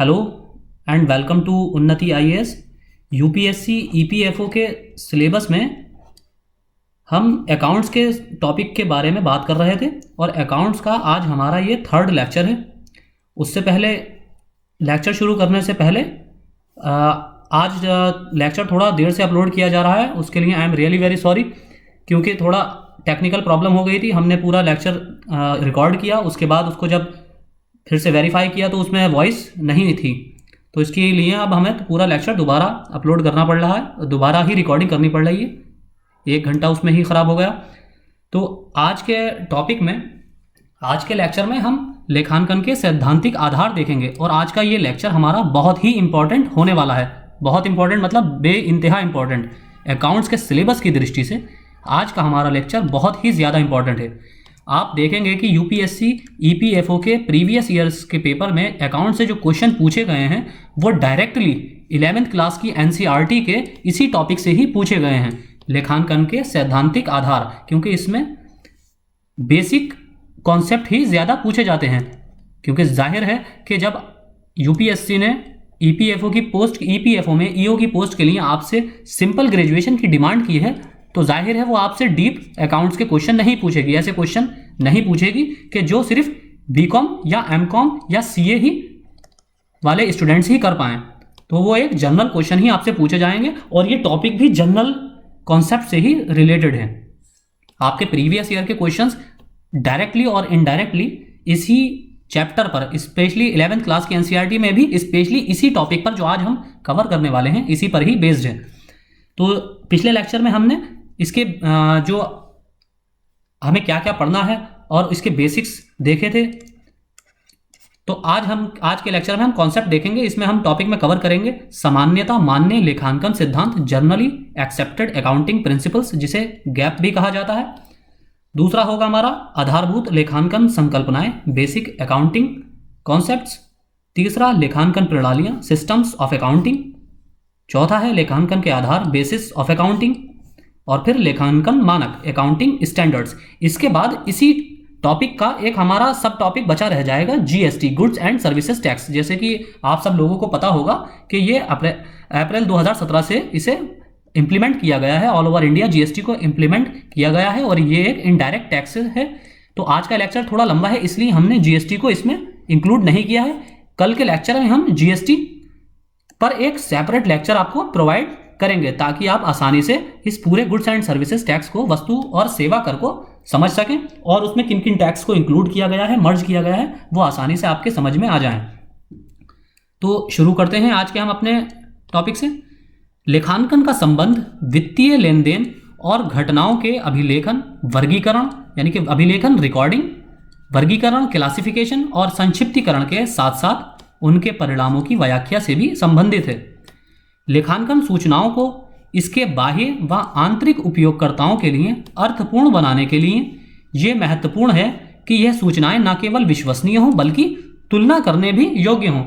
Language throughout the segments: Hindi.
हेलो एंड वेलकम टू उन्नति आईएएस। यूपीएससी ईपीएफओ के सिलेबस में हम अकाउंट्स के टॉपिक के बारे में बात कर रहे थे और अकाउंट्स का आज हमारा ये थर्ड लेक्चर है। उससे पहले लेक्चर शुरू करने से पहले आज लेक्चर थोड़ा देर से अपलोड किया जा रहा है, उसके लिए I am really very sorry, क्योंकि थोड़ा टेक्निकल प्रॉब्लम हो गई थी। हमने पूरा लेक्चर रिकॉर्ड किया, उसके बाद उसको जब फिर से वेरीफाई किया तो उसमें वॉइस नहीं थी, तो इसके लिए अब हमें पूरा लेक्चर दोबारा अपलोड करना पड़ रहा है, दोबारा ही रिकॉर्डिंग करनी पड़ रही है। 1 घंटा उसमें ही ख़राब हो गया। तो आज के टॉपिक में, आज के लेक्चर में हम लेखांकन के सैद्धांतिक आधार देखेंगे और आज का ये लेक्चर हमारा बहुत ही इंपॉर्टेंट होने वाला है। बहुत इंपॉर्टेंट मतलब बेइंतहा इंपॉर्टेंट। अकाउंट्स के सिलेबस की दृष्टि से आज का हमारा लेक्चर बहुत ही ज़्यादा इंपॉर्टेंट है। आप देखेंगे कि यूपीएससी ईपीएफओ के प्रीवियस ईयर्स के पेपर में अकाउंट से जो क्वेश्चन पूछे गए हैं वो डायरेक्टली 11th क्लास की एनसीईआरटी के इसी टॉपिक से ही पूछे गए हैं, लेखांकन के सैद्धांतिक आधार, क्योंकि इसमें बेसिक कॉन्सेप्ट ही ज़्यादा पूछे जाते हैं। क्योंकि जाहिर है कि जब यूपीएससी ने ईपीएफओ की पोस्ट, ईपीएफओ में ईओ की पोस्ट के लिए आपसे सिंपल ग्रेजुएशन की डिमांड की है, तो जाहिर है वो आपसे डीप अकाउंट्स के क्वेश्चन नहीं पूछेगी। ऐसे क्वेश्चन नहीं पूछेगी कि जो सिर्फ बीकॉम या एमकॉम या सीए ही वाले स्टूडेंट्स ही कर पाएँ। तो वो एक जनरल क्वेश्चन ही आपसे पूछे जाएंगे और ये टॉपिक भी जनरल कॉन्सेप्ट से ही रिलेटेड है। आपके प्रीवियस ईयर के क्वेश्चंस डायरेक्टली और इनडायरेक्टली इसी चैप्टर पर, स्पेशली 11th क्लास की एनसीईआरटी में भी स्पेशली इसी टॉपिक पर जो आज हम कवर करने वाले हैं, इसी पर ही बेस्ड है। तो पिछले लेक्चर में हमने इसके जो हमें क्या क्या पढ़ना है और इसके बेसिक्स देखे थे। तो आज के लेक्चर में हम कॉन्सेप्ट देखेंगे। इसमें हम टॉपिक में कवर करेंगे सामान्यता मान्य लेखांकन सिद्धांत, जनरली एक्सेप्टेड अकाउंटिंग प्रिंसिपल्स, जिसे गैप भी कहा जाता है। दूसरा होगा हमारा आधारभूत लेखांकन संकल्पनाएं, बेसिक अकाउंटिंग कॉन्सेप्ट्स। तीसरा लेखांकन प्रणालियां, सिस्टम्स ऑफ अकाउंटिंग। चौथा है लेखांकन के आधार, बेसिस ऑफ अकाउंटिंग। और फिर लेखांकन मानक, अकाउंटिंग स्टैंडर्ड्स। इसके बाद इसी टॉपिक का एक हमारा सब टॉपिक बचा रह जाएगा, GST, goods and services tax. जैसे कि आप सब लोगों को पता होगा कि ये अप्रैल 2017 से इसे इम्प्लीमेंट किया गया है, ऑल ओवर इंडिया जीएसटी को इम्प्लीमेंट किया गया है और ये एक इनडायरेक्ट टैक्स है। तो आज का लेक्चर थोड़ा लंबा है, इसलिए हमने जीएसटी को इसमें इंक्लूड नहीं किया है। कल के लेक्चर में हम जीएसटी पर एक सेपरेट लेक्चर आपको प्रोवाइड करेंगे, ताकि आप आसानी से इस पूरे गुड्स एंड सर्विसेज टैक्स को, वस्तु और सेवा कर को समझ सकें और उसमें किन किन टैक्स को इंक्लूड किया गया है, मर्ज किया गया है, वो आसानी से आपके समझ में आ जाएं। तो शुरू करते हैं आज के हम अपने टॉपिक से। लेखांकन का संबंध वित्तीय लेन देन और घटनाओं के अभिलेखन, वर्गीकरण यानी कि अभिलेखन, रिकॉर्डिंग, वर्गीकरण, क्लासिफिकेशन और संक्षिप्तीकरण के साथ साथ उनके परिणामों की व्याख्या से भी संबंधित है। लेखांकन सूचनाओं को इसके बाह्य व आंतरिक उपयोगकर्ताओं के लिए अर्थपूर्ण बनाने के लिए ये महत्वपूर्ण है कि यह सूचनाएं न केवल विश्वसनीय हों बल्कि तुलना करने भी योग्य हों।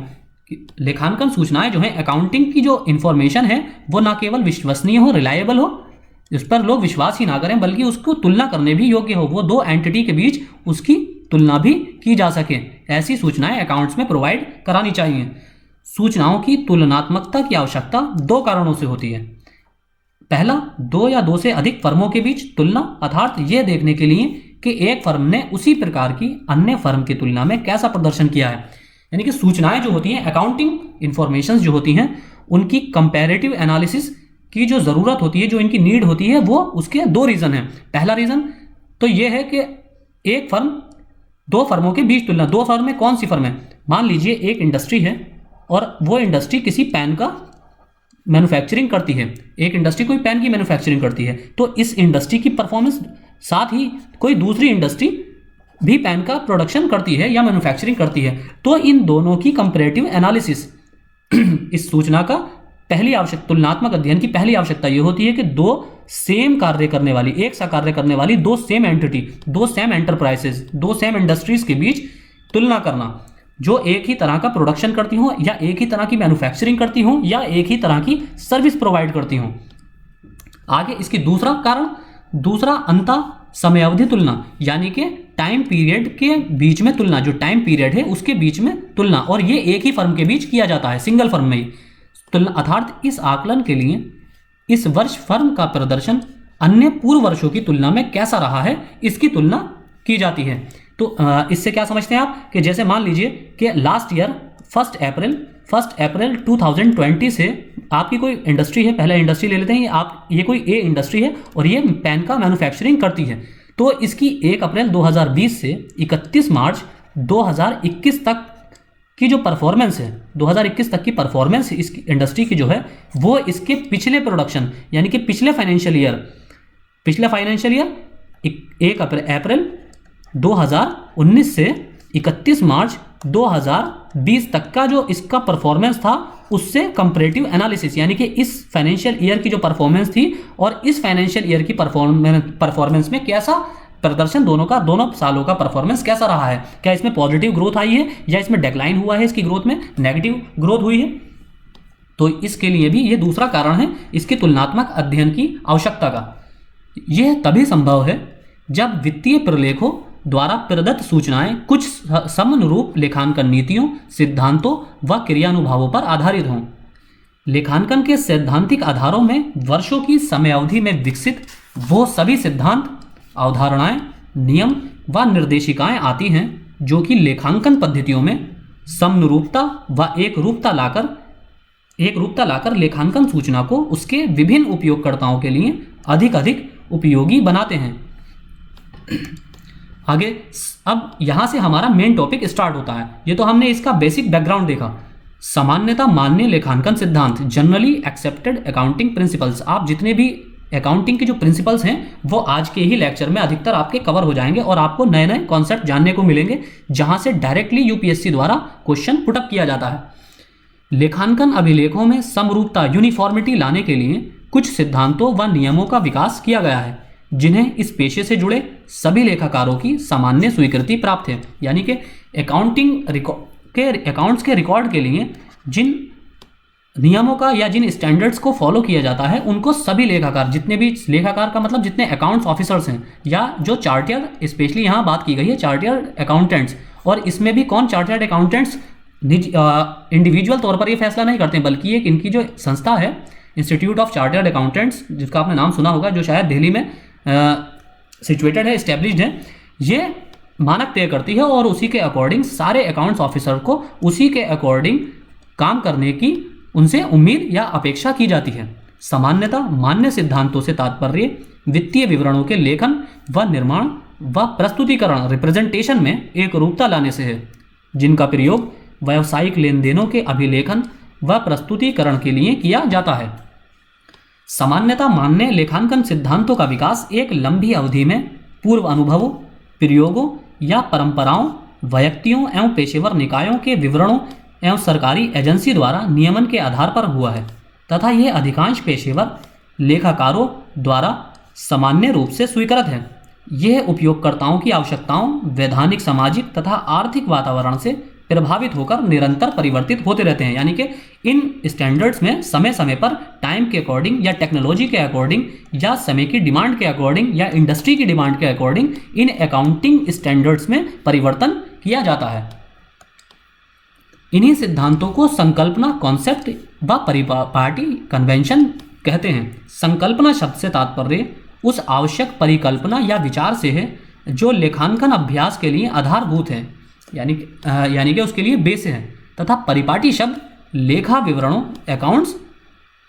लेखांकन सूचनाएं जो हैं, अकाउंटिंग की जो इंफॉर्मेशन है, वो न केवल विश्वसनीय हो, रिलायबल हो, इस पर लोग विश्वास ही ना करें बल्कि उसको तुलना करने भी योग्य हो, वो दो एंटिटी के बीच उसकी तुलना भी की जा सके। ऐसी सूचनाएं अकाउंट्स में प्रोवाइड करानी चाहिए। सूचनाओं की तुलनात्मकता की आवश्यकता 2 कारणों से होती है। पहला, 2 या 2 से अधिक फर्मों के बीच तुलना, अर्थात यह देखने के लिए कि एक फर्म ने उसी प्रकार की अन्य फर्म की तुलना में कैसा प्रदर्शन किया है। यानी कि सूचनाएं जो होती हैं, अकाउंटिंग इंफॉर्मेशन जो होती हैं, उनकी कंपैरेटिव एनालिसिस की जो ज़रूरत होती है, जो इनकी नीड होती है, वो उसके 2 रीज़न हैं। पहला रीज़न तो ये है कि एक फर्म 2 फर्मों के बीच तुलना। 2 फर्म में कौन सी फर्म है? मान लीजिए एक इंडस्ट्री है और वो इंडस्ट्री किसी पेन का मैन्युफैक्चरिंग करती है, एक इंडस्ट्री कोई पेन की मैन्युफैक्चरिंग करती है, तो इस इंडस्ट्री की परफॉर्मेंस, साथ ही कोई दूसरी इंडस्ट्री भी पेन का प्रोडक्शन करती है या मैन्युफैक्चरिंग करती है, तो इन दोनों की कंपैरेटिव एनालिसिस इस सूचना का पहली आवश्यकता, तुलनात्मक अध्ययन की पहली आवश्यकता ये होती है कि 2 सेम कार्य करने वाली, एक सा कार्य करने वाली 2 same entity, 2 same enterprises, 2 same industries के बीच तुलना करना, जो एक ही तरह का प्रोडक्शन करती हो या एक ही तरह की मैन्युफैक्चरिंग करती हो या एक ही तरह की सर्विस प्रोवाइड करती हो। आगे इसकी दूसरा कारण, दूसरा अंतर समयावधि तुलना, यानी कि टाइम पीरियड के बीच में तुलना, जो टाइम पीरियड है उसके बीच में तुलना, और ये एक ही फर्म के बीच किया जाता है, सिंगल फर्म में ही तुलना। अर्थात इस आकलन के लिए इस वर्ष फर्म का प्रदर्शन अन्य पूर्व वर्षों की तुलना में कैसा रहा है, इसकी तुलना की जाती है। तो इससे क्या समझते हैं आप कि जैसे मान लीजिए कि लास्ट ईयर 1 अप्रैल 2020 से आपकी कोई इंडस्ट्री है, पहले इंडस्ट्री ले लेते हैं, ये कोई ए इंडस्ट्री है और ये पेन का मैन्युफैक्चरिंग करती है, तो इसकी 1 अप्रैल 2020 से 31 मार्च 2021 तक की जो परफॉर्मेंस है, 2021 तक की परफॉर्मेंस इस इंडस्ट्री की जो है वो इसके पिछले प्रोडक्शन यानी कि पिछले फाइनेंशियल ईयर 1 अप्रैल 2019 से 31 मार्च 2020 तक का जो इसका परफॉर्मेंस था उससे कंपैरेटिव एनालिसिस, यानी कि इस फाइनेंशियल ईयर की जो परफॉर्मेंस थी और इस फाइनेंशियल ईयर की परफॉर्मेंस में कैसा प्रदर्शन, दोनों सालों का परफॉर्मेंस कैसा रहा है, क्या इसमें पॉजिटिव ग्रोथ आई है या इसमें डिक्लाइन हुआ है, इसकी ग्रोथ में नेगेटिव ग्रोथ हुई है। तो इसके लिए भी ये दूसरा कारण है इसकी तुलनात्मक अध्ययन की आवश्यकता का। यह तभी संभव है जब वित्तीय प्रलेखों द्वारा प्रदत्त सूचनाएं कुछ समनुरूप लेखांकन नीतियों, सिद्धांतों व क्रियानुभावों पर आधारित हों। लेखांकन के सैद्धांतिक आधारों में वर्षों की समयावधि में विकसित वो सभी सिद्धांत, अवधारणाएं, नियम व निर्देशिकाएं आती हैं जो कि लेखांकन पद्धतियों में समनुरूपता व एकरूपता लाकर लेखांकन सूचना को उसके विभिन्न उपयोगकर्ताओं के लिए अधिक उपयोगी बनाते हैं। आगे अब यहां से हमारा मेन टॉपिक स्टार्ट होता है। ये तो हमने इसका बेसिक बैकग्राउंड देखा। सामान्यता मान्य लेखांकन सिद्धांत, जनरली एक्सेप्टेड अकाउंटिंग प्रिंसिपल्स। आप जितने भी अकाउंटिंग के जो प्रिंसिपल्स हैं वो आज के ही लेक्चर में अधिकतर आपके कवर हो जाएंगे और आपको नए नए कॉन्सेप्ट जानने को मिलेंगे जहां से डायरेक्टली यूपीएससी द्वारा क्वेश्चन पुटअप किया जाता है। लेखांकन अभिलेखों में समरूपता, यूनिफॉर्मिटी लाने के लिए कुछ सिद्धांतों व नियमों का विकास किया गया है जिन्हें इस पेशे से जुड़े सभी लेखाकारों की सामान्य स्वीकृति प्राप्त है। यानी कि अकाउंट्स के रिकॉर्ड के लिए जिन नियमों का या जिन स्टैंडर्ड्स को फॉलो किया जाता है उनको सभी लेखाकार, जितने भी लेखाकार का मतलब जितने अकाउंट्स ऑफिसर्स हैं या जो चार्टर्ड, स्पेशली यहाँ बात की गई है चार्टर्ड अकाउंटेंट्स, और इसमें भी कौन चार्टर्ड अकाउंटेंट्स इंडिविजुअल तौर पर ये फैसला नहीं करते बल्कि एक इनकी जो संस्था है इंस्टीट्यूट ऑफ चार्टर्ड अकाउंटेंट्स, जिसका आपने नाम सुना होगा, जो शायद दिल्ली में सिचुएटेड है, इस्टेब्लिश्ड है, ये मानक तय करती है और उसी के अकॉर्डिंग सारे अकाउंट्स ऑफिसर को उसी के अकॉर्डिंग काम करने की उनसे उम्मीद या अपेक्षा की जाती है। सामान्यता मान्य सिद्धांतों से तात्पर्य वित्तीय विवरणों के लेखन व निर्माण व प्रस्तुतिकरण, रिप्रेजेंटेशन में एक रूपता लाने से है, जिनका प्रयोग व्यावसायिक लेन देनों के अभिलेखन व प्रस्तुतिकरण के लिए किया जाता है। सामान्यता मान्य लेखांकन सिद्धांतों का विकास एक लंबी अवधि में पूर्व अनुभवों, प्रयोगों या परंपराओं, व्यक्तियों एवं पेशेवर निकायों के विवरणों एवं सरकारी एजेंसी द्वारा नियमन के आधार पर हुआ है तथा यह अधिकांश पेशेवर लेखाकारों द्वारा सामान्य रूप से स्वीकृत है। यह उपयोगकर्ताओं की आवश्यकताओं, वैधानिक, सामाजिक तथा आर्थिक वातावरण से प्रभावित होकर निरंतर परिवर्तित होते रहते हैं। यानी कि इन स्टैंडर्ड्स में समय समय पर टाइम के अकॉर्डिंग या टेक्नोलॉजी के अकॉर्डिंग या समय की डिमांड के अकॉर्डिंग या इंडस्ट्री की डिमांड के अकॉर्डिंग इन अकाउंटिंग स्टैंडर्ड्स में परिवर्तन किया जाता है। इन्हीं सिद्धांतों को संकल्पना, कॉन्सेप्ट व परिपाटी, कन्वेंशन कहते हैं। संकल्पना शब्द से तात्पर्य उस आवश्यक परिकल्पना या विचार से है जो लेखांकन अभ्यास के लिए आधारभूत है, यानी कि उसके लिए बेस है, तथा परिपाटी शब्द लेखा विवरणों, अकाउंट्स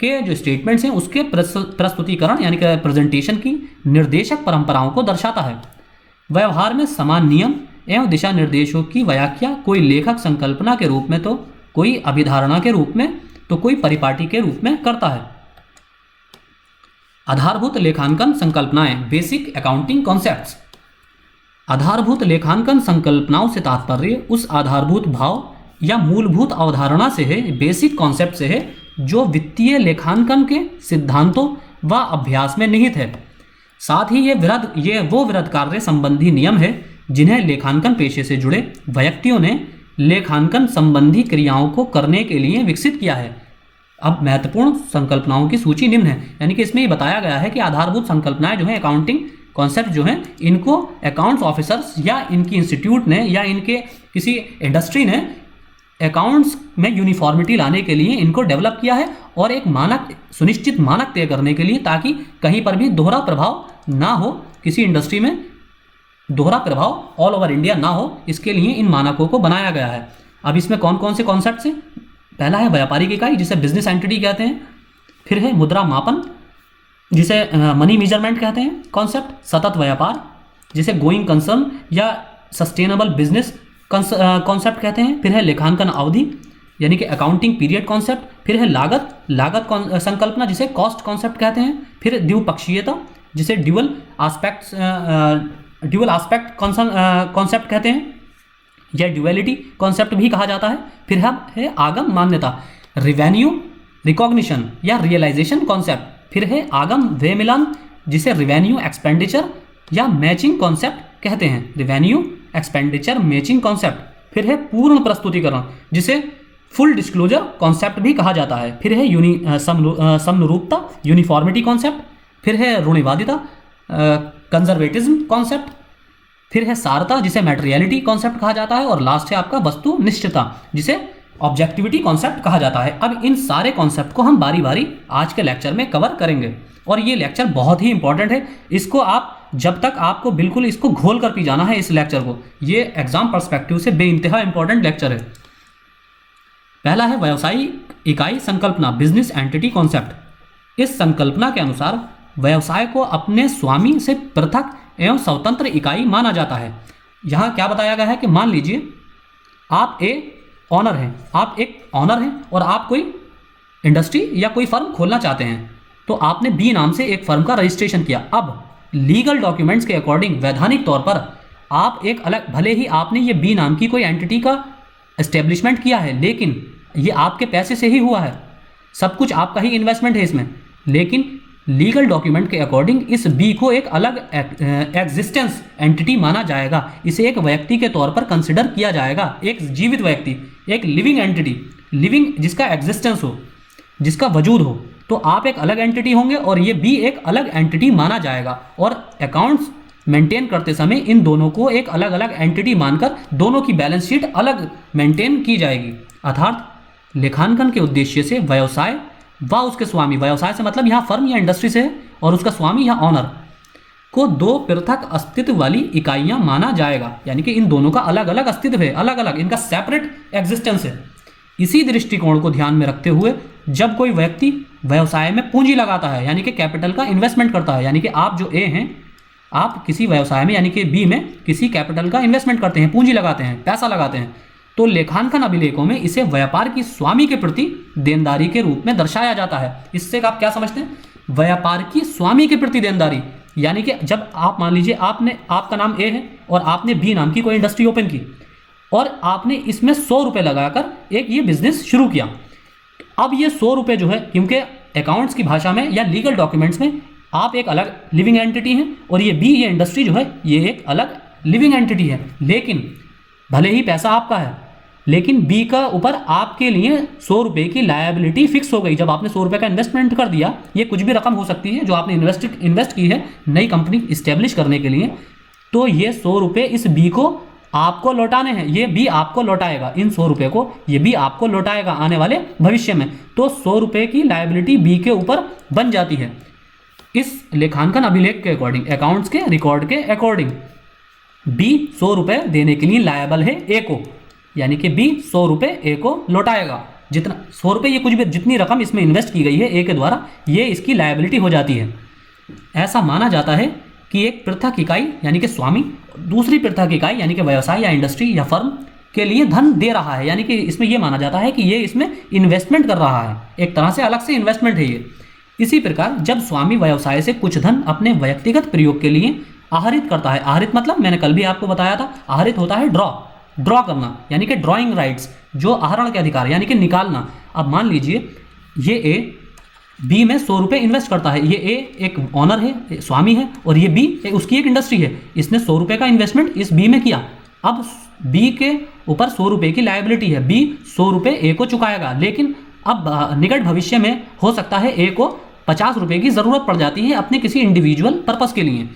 के जो स्टेटमेंट्स हैं उसके प्रस्तुतिकरण यानी कि प्रेजेंटेशन की निर्देशक परंपराओं को दर्शाता है। व्यवहार में समान नियम एवं दिशा निर्देशों की व्याख्या कोई लेखक संकल्पना के रूप में, तो कोई अभिधारणा के रूप में, तो कोई परिपाटी के रूप में करता है। आधारभूत लेखांकन संकल्पनाएं, बेसिक अकाउंटिंग कॉन्सेप्ट्स। आधारभूत लेखांकन संकल्पनाओं से तात्पर्य उस आधारभूत भाव या मूलभूत अवधारणा से है, बेसिक कॉन्सेप्ट से है, जो वित्तीय लेखांकन के सिद्धांतों व अभ्यास में निहित है। साथ ही ये वो विरध कार्य संबंधी नियम है जिन्हें लेखांकन पेशे से जुड़े व्यक्तियों ने लेखांकन संबंधी क्रियाओं को करने के लिए विकसित किया है। अब महत्वपूर्ण संकल्पनाओं की सूची निम्न है, यानी कि इसमें ये बताया गया है कि आधारभूत संकल्पनाएं जो हैं अकाउंटिंग कॉन्सेप्ट जो हैं इनको अकाउंट्स ऑफिसर्स या इनकी इंस्टीट्यूट ने या इनके किसी इंडस्ट्री ने अकाउंट्स में यूनिफॉर्मिटी लाने के लिए इनको डेवलप किया है और एक मानक सुनिश्चित मानक तय करने के लिए, ताकि कहीं पर भी दोहरा प्रभाव ना हो, किसी इंडस्ट्री में दोहरा प्रभाव ऑल ओवर इंडिया ना हो, इसके लिए इन मानकों को बनाया गया है। अब इसमें कौन कौन से कॉन्सेप्ट्स हैं? पहला है व्यापारिक इकाई जिसे बिजनेस एंटिटी कहते हैं। फिर है मुद्रा मापन जिसे मनी मेजरमेंट कहते हैं कॉन्सेप्ट। सतत व्यापार जिसे गोइंग कंसर्न या सस्टेनेबल बिजनेस कॉन्सेप्ट कहते हैं। फिर है लेखांकन अवधि यानी कि अकाउंटिंग पीरियड कॉन्सेप्ट। फिर है लागत संकल्पना जिसे कॉस्ट कॉन्सेप्ट कहते हैं। फिर द्विपक्षीयता जिसे ड्यूअल आस्पेक्ट कॉन्सेप्ट कहते हैं या ड्यूअलिटी कॉन्सेप्ट भी कहा जाता है। फिर है आगम मान्यता, रिवेन्यू रिकॉग्निशन या रियलाइजेशन कॉन्सेप्ट। फिर है आगम व्यय मिलान जिसे रिवेन्यू एक्सपेंडिचर या मैचिंग कॉन्सेप्ट कहते हैं, रिवेन्यू एक्सपेंडिचर मैचिंग कॉन्सेप्ट। फिर है पूर्ण प्रस्तुतिकरण जिसे फुल डिस्क्लोजर कॉन्सेप्ट भी कहा जाता है। फिर है समनुरूपता यूनिफॉर्मिटी कॉन्सेप्ट। फिर है रूढ़िवादिता कंजर्वेटिज्म कॉन्सेप्ट। फिर है सारता जिसे मैटेरियलिटी कॉन्सेप्ट कहा जाता है। और लास्ट है आपका वस्तु निष्ठता जिसे ऑब्जेक्टिविटी कॉन्सेप्ट कहा जाता है। अब इन सारे कॉन्सेप्ट को हम बारी बारी आज के लेक्चर में कवर करेंगे और ये लेक्चर बहुत ही इंपॉर्टेंट है। इसको आप जब तक आपको बिल्कुल इसको घोल कर पी जाना है इस लेक्चर को, ये एग्जाम पर्सपेक्टिव से बेइंतहा इंपॉर्टेंट लेक्चर है। पहला है व्यावसायिक इकाई संकल्पना, बिजनेस एंटिटी कॉन्सेप्ट। इस संकल्पना के अनुसार व्यवसाय को अपने स्वामी से पृथक एवं स्वतंत्र इकाई माना जाता है। यहाँ क्या बताया गया है कि मान लीजिए आप ऑनर हैं, आप एक ऑनर हैं और आप कोई इंडस्ट्री या कोई फर्म खोलना चाहते हैं, तो आपने बी नाम से एक फर्म का रजिस्ट्रेशन किया। अब लीगल डॉक्यूमेंट्स के अकॉर्डिंग वैधानिक तौर पर आप एक अलग, भले ही आपने ये बी नाम की कोई एंटिटी का एस्टेब्लिशमेंट किया है, लेकिन ये आपके पैसे से ही हुआ है, सब कुछ आपका ही इन्वेस्टमेंट है इसमें, लेकिन लीगल डॉक्यूमेंट के अकॉर्डिंग इस बी को एक अलग एग्जिस्टेंस एंटिटी माना जाएगा। इसे एक व्यक्ति के तौर पर कंसिडर किया जाएगा, एक जीवित व्यक्ति, एक लिविंग एंटिटी, लिविंग जिसका एग्जिस्टेंस हो, जिसका वजूद हो, तो आप एक अलग एंटिटी होंगे और ये बी एक अलग एंटिटी माना जाएगा। और अकाउंट्स मेंटेन करते समय इन दोनों को एक अलग अलग एंटिटी मानकर दोनों की बैलेंस शीट अलग मेंटेन की जाएगी। अर्थात लेखांकन के उद्देश्य से व्यवसाय व उसके स्वामी, व्यवसाय से मतलब यहाँ फर्म या इंडस्ट्री से है, और उसका स्वामी या ऑनर को दो पृथक अस्तित्व वाली इकाइयां माना जाएगा, यानी कि इन दोनों का अलग अलग अस्तित्व है, अलग अलग इनका सेपरेट एग्जिस्टेंस है। इसी दृष्टिकोण को ध्यान में रखते हुए जब कोई व्यक्ति व्यवसाय में पूंजी लगाता है, यानी कि कैपिटल का इन्वेस्टमेंट करता है, यानी कि आप जो ए हैं, आप किसी व्यवसाय में यानी कि बी में किसी कैपिटल का इन्वेस्टमेंट करते हैं, पूंजी लगाते हैं, पैसा लगाते हैं, तो लेखांकन अभिलेखों में इसे व्यापार की स्वामी के प्रति देनदारी के रूप में दर्शाया जाता है। इससे आप क्या समझते हैं? व्यापार की स्वामी के प्रति देनदारी, यानी कि जब आप मान लीजिए आपका नाम ए है और आपने बी नाम की कोई इंडस्ट्री ओपन की और आपने इसमें 100 रुपये लगाकर एक ये बिजनेस शुरू किया। अब ये 100 रुपये जो है, क्योंकि अकाउंट्स की भाषा में या लीगल डॉक्यूमेंट्स में आप एक अलग लिविंग एंटिटी हैं और ये बी, ये इंडस्ट्री जो है, ये एक अलग लिविंग एंटिटी है, लेकिन भले ही पैसा आपका है, लेकिन बी का ऊपर आपके लिए 100 रुपये की लायबिलिटी फिक्स हो गई। जब आपने 100 रुपये का इन्वेस्टमेंट कर दिया, ये कुछ भी रकम हो सकती है जो आपने इन्वेस्ट की है नई कंपनी इस्टेब्लिश करने के लिए, तो ये 100 रुपये इस बी को आपको लौटाने हैं, ये बी आपको लौटाएगा, इन 100 रुपये को ये बी आपको लौटाएगा आने वाले भविष्य में। तो 100 रुपये की लायबिलिटी बी के ऊपर बन जाती है। इस लेखांकन अभिलेख के अकॉर्डिंग, अकाउंट्स के रिकॉर्ड के अकॉर्डिंग, बी 100 रुपये देने के लिए लायबल है ए को, यानी कि बी 100 रुपये ए को लौटाएगा। जितना 100 रुपये, ये कुछ भी जितनी रकम इसमें इन्वेस्ट की गई है ए के द्वारा, ये इसकी लायबिलिटी हो जाती है। ऐसा माना जाता है कि एक पृथक इकाई यानी कि स्वामी दूसरी पृथक इकाई यानी कि व्यवसाय या इंडस्ट्री या फर्म के लिए धन दे रहा है, यानी कि इसमें यह माना जाता है कि ये इसमें इन्वेस्टमेंट कर रहा है, एक तरह से अलग से इन्वेस्टमेंट है ये। इसी प्रकार जब स्वामी व्यवसाय से कुछ धन अपने व्यक्तिगत प्रयोग के लिए आहरित करता है, आहरित मतलब मैंने कल भी आपको बताया था, आहरित होता है ड्रॉ करना, यानी कि ड्रॉइंग राइट्स, जो आहरण के अधिकार यानी कि निकालना। अब मान लीजिए ये ए बी में 100 रुपये इन्वेस्ट करता है, ये ए एक ऑनर है, स्वामी है, और ये बी उसकी एक इंडस्ट्री है, इसने 100 रुपये का इन्वेस्टमेंट इस बी में किया। अब बी के ऊपर 100 रुपये की लायबिलिटी है, बी 100 रुपये ए को चुकाएगा, लेकिन अब निकट भविष्य में हो सकता है ए को 50 रुपये की ज़रूरत पड़ जाती है अपने किसी इंडिविजुअल पर्पस के लिए।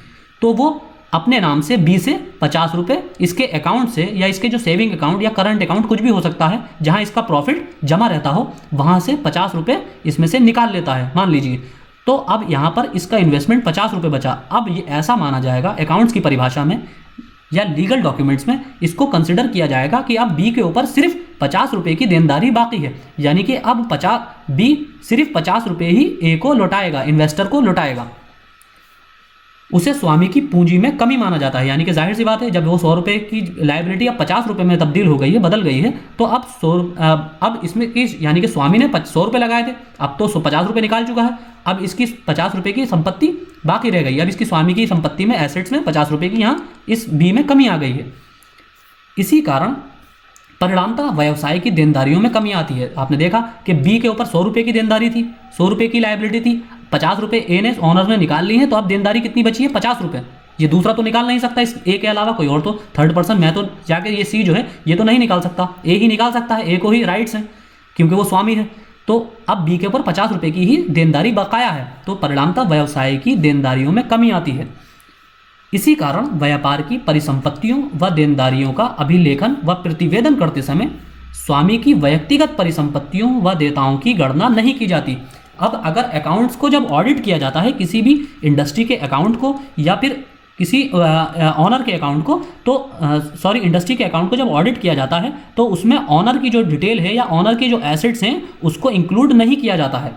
तो वो अपने नाम से 20 से 50 रुपये इसके अकाउंट से, या इसके जो सेविंग अकाउंट या करंट अकाउंट कुछ भी हो सकता है जहां इसका प्रॉफिट जमा रहता हो, वहां से 50 रुपये इसमें से निकाल लेता है मान लीजिए। तो अब यहाँ पर इसका इन्वेस्टमेंट 50 रुपये बचा। अब ये ऐसा माना जाएगा अकाउंट्स की परिभाषा में या लीगल डॉक्यूमेंट्स में, इसको कंसिडर किया जाएगा कि अब बी के ऊपर सिर्फ 50 रुपये की देनदारी बाकी है, यानी कि अब बी सिर्फ 50 रुपये ही ए को लौटाएगा, इन्वेस्टर को लौटाएगा। उसे स्वामी की पूंजी में कमी माना जाता है, यानी कि जाहिर सी बात है जब वो 100 रुपये की लायबिलिटी अब 50 रुपये में तब्दील हो गई है, बदल गई है, तो अब इसमें यानी कि स्वामी ने 100 रुपये लगाए थे, अब तो 50 रुपये निकाल चुका है, अब इसकी 50 रुपये की संपत्ति बाकी रह गई। अब इसकी स्वामी की संपत्ति में, एसेट्स में 50 रुपये की यहाँ इस बी में कमी आ गई है। इसी कारण परिणामतः व्यवसाय की देनदारियों में कमी आती है। आपने देखा कि बी के ऊपर 100 रुपये की देनदारी थी, 100 रुपये की लायबिलिटी थी, 50 रुपये ए ने ऑनर ने निकाल ली है, तो अब देनदारी कितनी बची है? 50 रुपये। ये दूसरा तो निकाल नहीं सकता इस ए के अलावा, कोई और तो थर्ड पर्सन, मैं तो जाके ये सी जो है ये तो नहीं निकाल सकता, ए ही निकाल सकता है, ए को ही राइट्स हैं क्योंकि वो स्वामी है। तो अब बी के ऊपर 50 रुपये की ही देनदारी बकाया है, तो परिणामतः व्यवसाय की देनदारियों में कमी आती है। इसी कारण व्यापार की परिसंपत्तियों व देनदारियों का अभिलेखन व प्रतिवेदन करते समय स्वामी की व्यक्तिगत परिसंपत्तियों व देयताओं की गणना नहीं की जाती। अब अगर अकाउंट्स को जब ऑडिट किया जाता है, किसी भी इंडस्ट्री के अकाउंट को या फिर किसी ऑनर के अकाउंट को, तो इंडस्ट्री के अकाउंट को जब ऑडिट किया जाता है तो उसमें ऑनर की जो डिटेल है या ऑनर के जो एसेट्स हैं उसको इंक्लूड नहीं किया जाता है।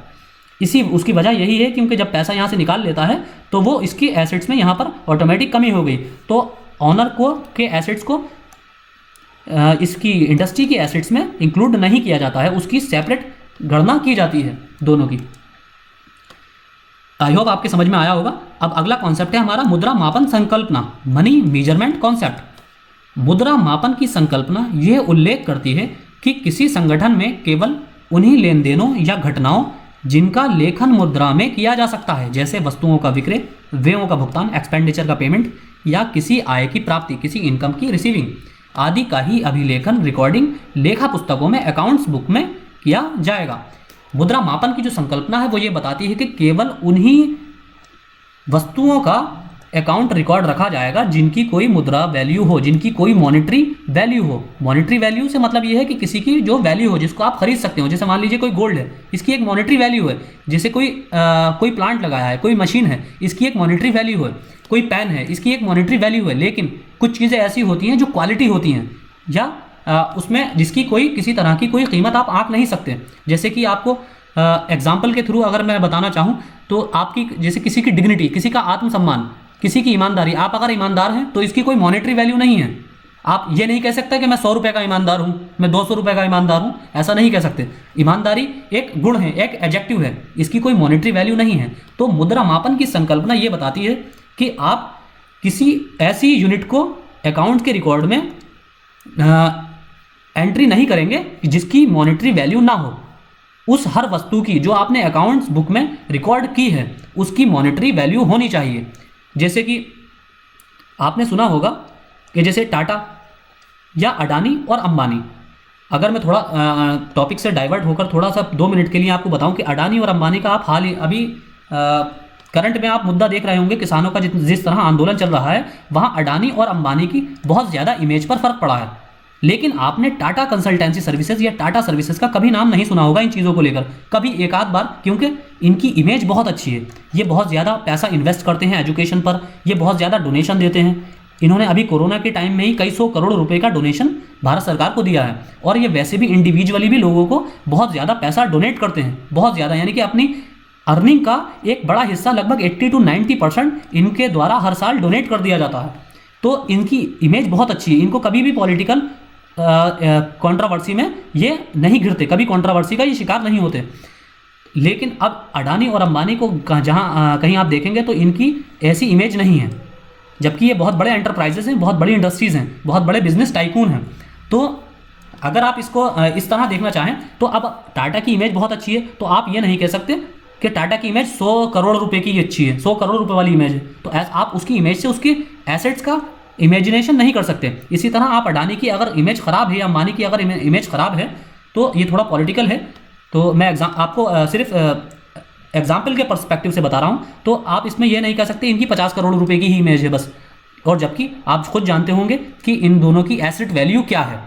उसकी वजह यही है क्योंकि जब पैसा यहाँ से निकाल लेता है तो वो इसकी एसेट्स में यहाँ पर ऑटोमेटिक कमी हो गई, तो ऑनर को के एसेट्स को इसकी इंडस्ट्री की एसेट्स में इंक्लूड नहीं किया जाता है, उसकी सेपरेट गणना की जाती है दोनों की। आई होप आपके समझ में आया होगा। अब अगला कॉन्सेप्ट है हमारा मुद्रा मापन संकल्पना, मनी मेजरमेंट कॉन्सेप्ट। मुद्रा मापन की संकल्पना यह उल्लेख करती है कि किसी संगठन में केवल उन्हीं लेन देनों या घटनाओं जिनका लेखन मुद्रा में किया जा सकता है, जैसे वस्तुओं का विक्रय, व्ययों का भुगतान, एक्सपेंडिचर का पेमेंट, या किसी आय की प्राप्ति, किसी इनकम की रिसीविंग आदि का ही अभिलेखन रिकॉर्डिंग लेखा पुस्तकों में, अकाउंट्स बुक में किया जाएगा। मुद्रा मापन की जो संकल्पना है वो ये बताती है कि केवल उन्हीं वस्तुओं का अकाउंट रिकॉर्ड रखा जाएगा जिनकी कोई मुद्रा वैल्यू हो, जिनकी कोई मॉनेटरी वैल्यू हो। मॉनेटरी वैल्यू से मतलब ये है कि किसी की जो वैल्यू हो, जिसको आप खरीद सकते हो। जैसे मान लीजिए कोई गोल्ड है, इसकी एक मॉनेटरी वैल्यू है। जैसे कोई प्लांट लगाया है, कोई मशीन है, इसकी एक मॉनेटरी वैल्यू है। कोई पेन है, इसकी एक मॉनेटरी वैल्यू है। लेकिन कुछ चीज़ें ऐसी होती हैं जो क्वालिटी होती हैं या उसमें जिसकी कोई किसी तरह की कोई कीमत आप आंक नहीं सकते। जैसे कि आपको एग्जाम्पल के थ्रू अगर मैं बताना चाहूँ तो आपकी जैसे किसी की डिग्निटी, किसी का आत्मसम्मान, किसी की ईमानदारी। आप अगर ईमानदार हैं तो इसकी कोई मॉनेटरी वैल्यू नहीं है। आप ये नहीं कह सकते कि मैं 100 रुपये का ईमानदार हूँ, मैं 200 रुपये का ईमानदार हूँ, ऐसा नहीं कह सकते। ईमानदारी एक गुण है, एक एडजेक्टिव है, इसकी कोई मॉनेटरी वैल्यू नहीं है। तो मुद्रा मापन की संकल्पना ये बताती है कि आप किसी ऐसी यूनिट को अकाउंट के रिकॉर्ड में एंट्री नहीं करेंगे जिसकी मॉनेटरी वैल्यू ना हो। उस हर वस्तु की जो आपने अकाउंट्स बुक में रिकॉर्ड की है उसकी मॉनेटरी वैल्यू होनी चाहिए। जैसे कि आपने सुना होगा कि जैसे टाटा या अडानी और अंबानी, अगर मैं थोड़ा टॉपिक से डाइवर्ट होकर थोड़ा सा 2 मिनट के लिए आपको बताऊं कि अडानी और अंबानी का आप अभी करंट में आप मुद्दा देख रहे होंगे, किसानों का जिस तरह आंदोलन चल रहा है, वहाँ अडानी और अंबानी की बहुत ज़्यादा इमेज पर फर्क पड़ा है। लेकिन आपने टाटा कंसल्टेंसी सर्विसेज या टाटा सर्विसेज का कभी नाम नहीं सुना होगा इन चीज़ों को लेकर, कभी एक आध बार, क्योंकि इनकी इमेज बहुत अच्छी है। ये बहुत ज़्यादा पैसा इन्वेस्ट करते हैं एजुकेशन पर, ये बहुत ज़्यादा डोनेशन देते हैं। इन्होंने अभी कोरोना के टाइम में ही कई 100 करोड़ रुपए का डोनेशन भारत सरकार को दिया है। और ये वैसे भी इंडिविजुअली भी लोगों को बहुत ज़्यादा पैसा डोनेट करते हैं, बहुत ज़्यादा, यानी कि अपनी अर्निंग का एक बड़ा हिस्सा लगभग 80 to 90% इनके द्वारा हर साल डोनेट कर दिया जाता है। तो इनकी इमेज बहुत अच्छी है। इनको कभी भी पॉलिटिकल कंट्रोवर्सी में ये नहीं घिरते, कभी कंट्रोवर्सी का ये शिकार नहीं होते। लेकिन अब अडानी और अंबानी को जहाँ कहीं आप देखेंगे तो इनकी ऐसी इमेज नहीं है, जबकि ये बहुत बड़े एंटरप्राइजेस हैं, बहुत बड़ी इंडस्ट्रीज़ हैं, बहुत बड़े बिजनेस टाइकून हैं। तो अगर आप इसको इस तरह देखना चाहें तो अब टाटा की इमेज बहुत अच्छी है, तो आप ये नहीं कह सकते कि टाटा की इमेज 100 करोड़ रुपए की अच्छी है, 100 करोड़ रुपए वाली इमेज है। तो आप उसकी इमेज से उसकी एसेट्स का इमेजिनेशन नहीं कर सकते। इसी तरह आप अडानी की अगर इमेज ख़राब है या अंबानी की अगर इमेज ख़राब है तो ये थोड़ा पॉलिटिकल है। तो मैं आपको सिर्फ एग्जाम्पल के पर्सपेक्टिव से बता रहा हूँ, तो आप इसमें यह नहीं कह सकते इनकी 50 करोड़ रुपए की ही इमेज है बस, और जबकि आप खुद जानते होंगे कि इन दोनों की एसेट वैल्यू क्या है।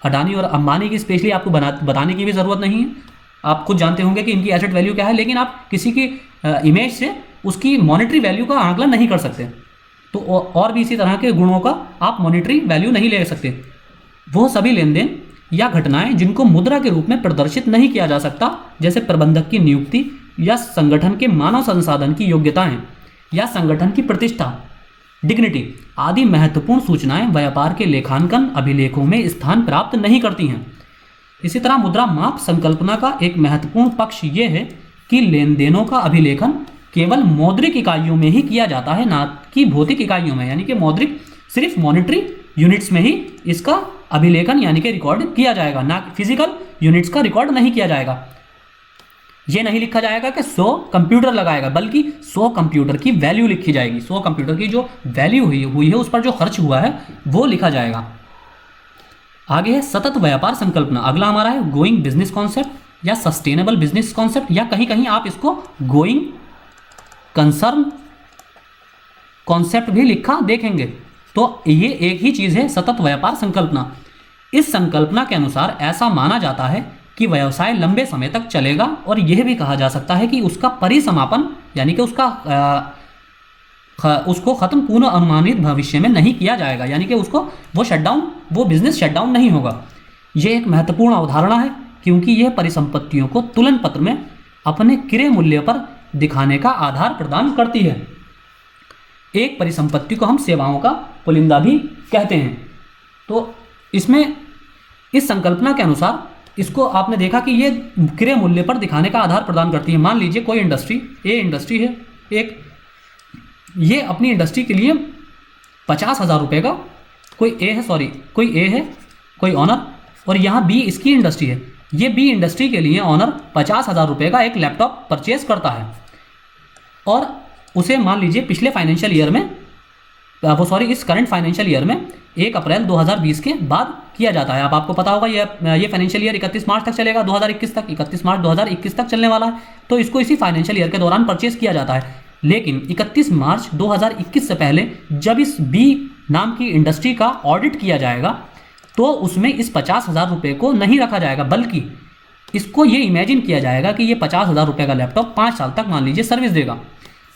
अडानी और अंबानी की स्पेशली आपको बताने की भी ज़रूरत नहीं है, आप खुद जानते होंगे कि इनकी एसेट वैल्यू क्या है, लेकिन आप किसी की इमेज से उसकी मॉनेटरी वैल्यू का आंकलन नहीं कर सकते। तो और भी इसी तरह के गुणों का आप मॉनेटरी वैल्यू नहीं ले सकते। वो सभी लेन देन या घटनाएं जिनको मुद्रा के रूप में प्रदर्शित नहीं किया जा सकता, जैसे प्रबंधक की नियुक्ति या संगठन के मानव संसाधन की योग्यताएं या संगठन की प्रतिष्ठा, डिग्निटी आदि महत्वपूर्ण सूचनाएं व्यापार के लेखांकन अभिलेखों में स्थान प्राप्त नहीं करती हैं। इसी तरह मुद्रा माप संकल्पना का एक महत्वपूर्ण पक्ष ये है कि लेन देनों का अभिलेखन केवल मौद्रिक इकाइयों में ही किया जाता है, ना कि भौतिक इकाइयों में। यानी कि मौद्रिक सिर्फ मॉनेटरी यूनिट्स में ही इसका अभिलेखन यानी कि रिकॉर्ड किया जाएगा, ना फिजिकल यूनिट्स का रिकॉर्ड नहीं किया जाएगा। ये नहीं लिखा जाएगा कि 100 कंप्यूटर लगाएगा, बल्कि 100 कंप्यूटर की वैल्यू लिखी जाएगी। 100 कंप्यूटर की जो वैल्यू हुई है उस पर जो खर्च हुआ है वो लिखा जाएगा। आगे है सतत व्यापार संकल्पना। अगला हमारा है गोइंग बिजनेस कॉन्सेप्ट या सस्टेनेबल बिजनेस कॉन्सेप्ट, या कहीं कहीं आप इसको गोइंग कंसर्न कॉन्सेप्ट भी लिखा देखेंगे। तो ये एक ही चीज़ है, सतत व्यापार संकल्पना। इस संकल्पना के अनुसार ऐसा माना जाता है कि व्यवसाय लंबे समय तक चलेगा, और यह भी कहा जा सकता है कि उसका परिसमापन यानी कि उसको खत्म पूर्ण अनुमानित भविष्य में नहीं किया जाएगा, यानी कि उसको वो बिजनेस शटडाउन नहीं होगा। यह एक महत्वपूर्ण अवधारणा है, क्योंकि यह परिसंपत्तियों को तुलन पत्र में अपने क्रय मूल्य पर दिखाने का आधार प्रदान करती है। एक परिसंपत्ति को हम सेवाओं का पुलिंदा भी कहते हैं। तो इसमें इस संकल्पना के अनुसार इसको आपने देखा कि ये क्रय मूल्य पर दिखाने का आधार प्रदान करती है। मान लीजिए कोई इंडस्ट्री, ए इंडस्ट्री है एक, ये अपनी इंडस्ट्री के लिए 50,000 रुपये का, कोई ए है कोई ऑनर, और यहाँ बी इसकी इंडस्ट्री है। ये बी इंडस्ट्री के लिए ऑनर 50,000 रुपये का एक लैपटॉप परचेज करता है, और उसे मान लीजिए पिछले फाइनेंशियल ईयर में इस करंट फाइनेंशियल ईयर में 1 अप्रैल 2020 के बाद किया जाता है। अब आपको पता होगा ये फाइनेंशियल ईयर 31 मार्च तक चलेगा, 2021 तक, 31 मार्च 2021 तक चलने वाला है। तो इसको इसी फाइनेंशियल ईयर के दौरान परचेज किया जाता है। लेकिन 31 मार्च 2021 से पहले जब इस बी नाम की इंडस्ट्री का ऑडिट किया जाएगा, तो उसमें इस 50,000 रुपये को नहीं रखा जाएगा, बल्कि इसको ये इमेजिन किया जाएगा कि ये 50,000 रुपये का लैपटॉप 5 साल तक मान लीजिए सर्विस देगा।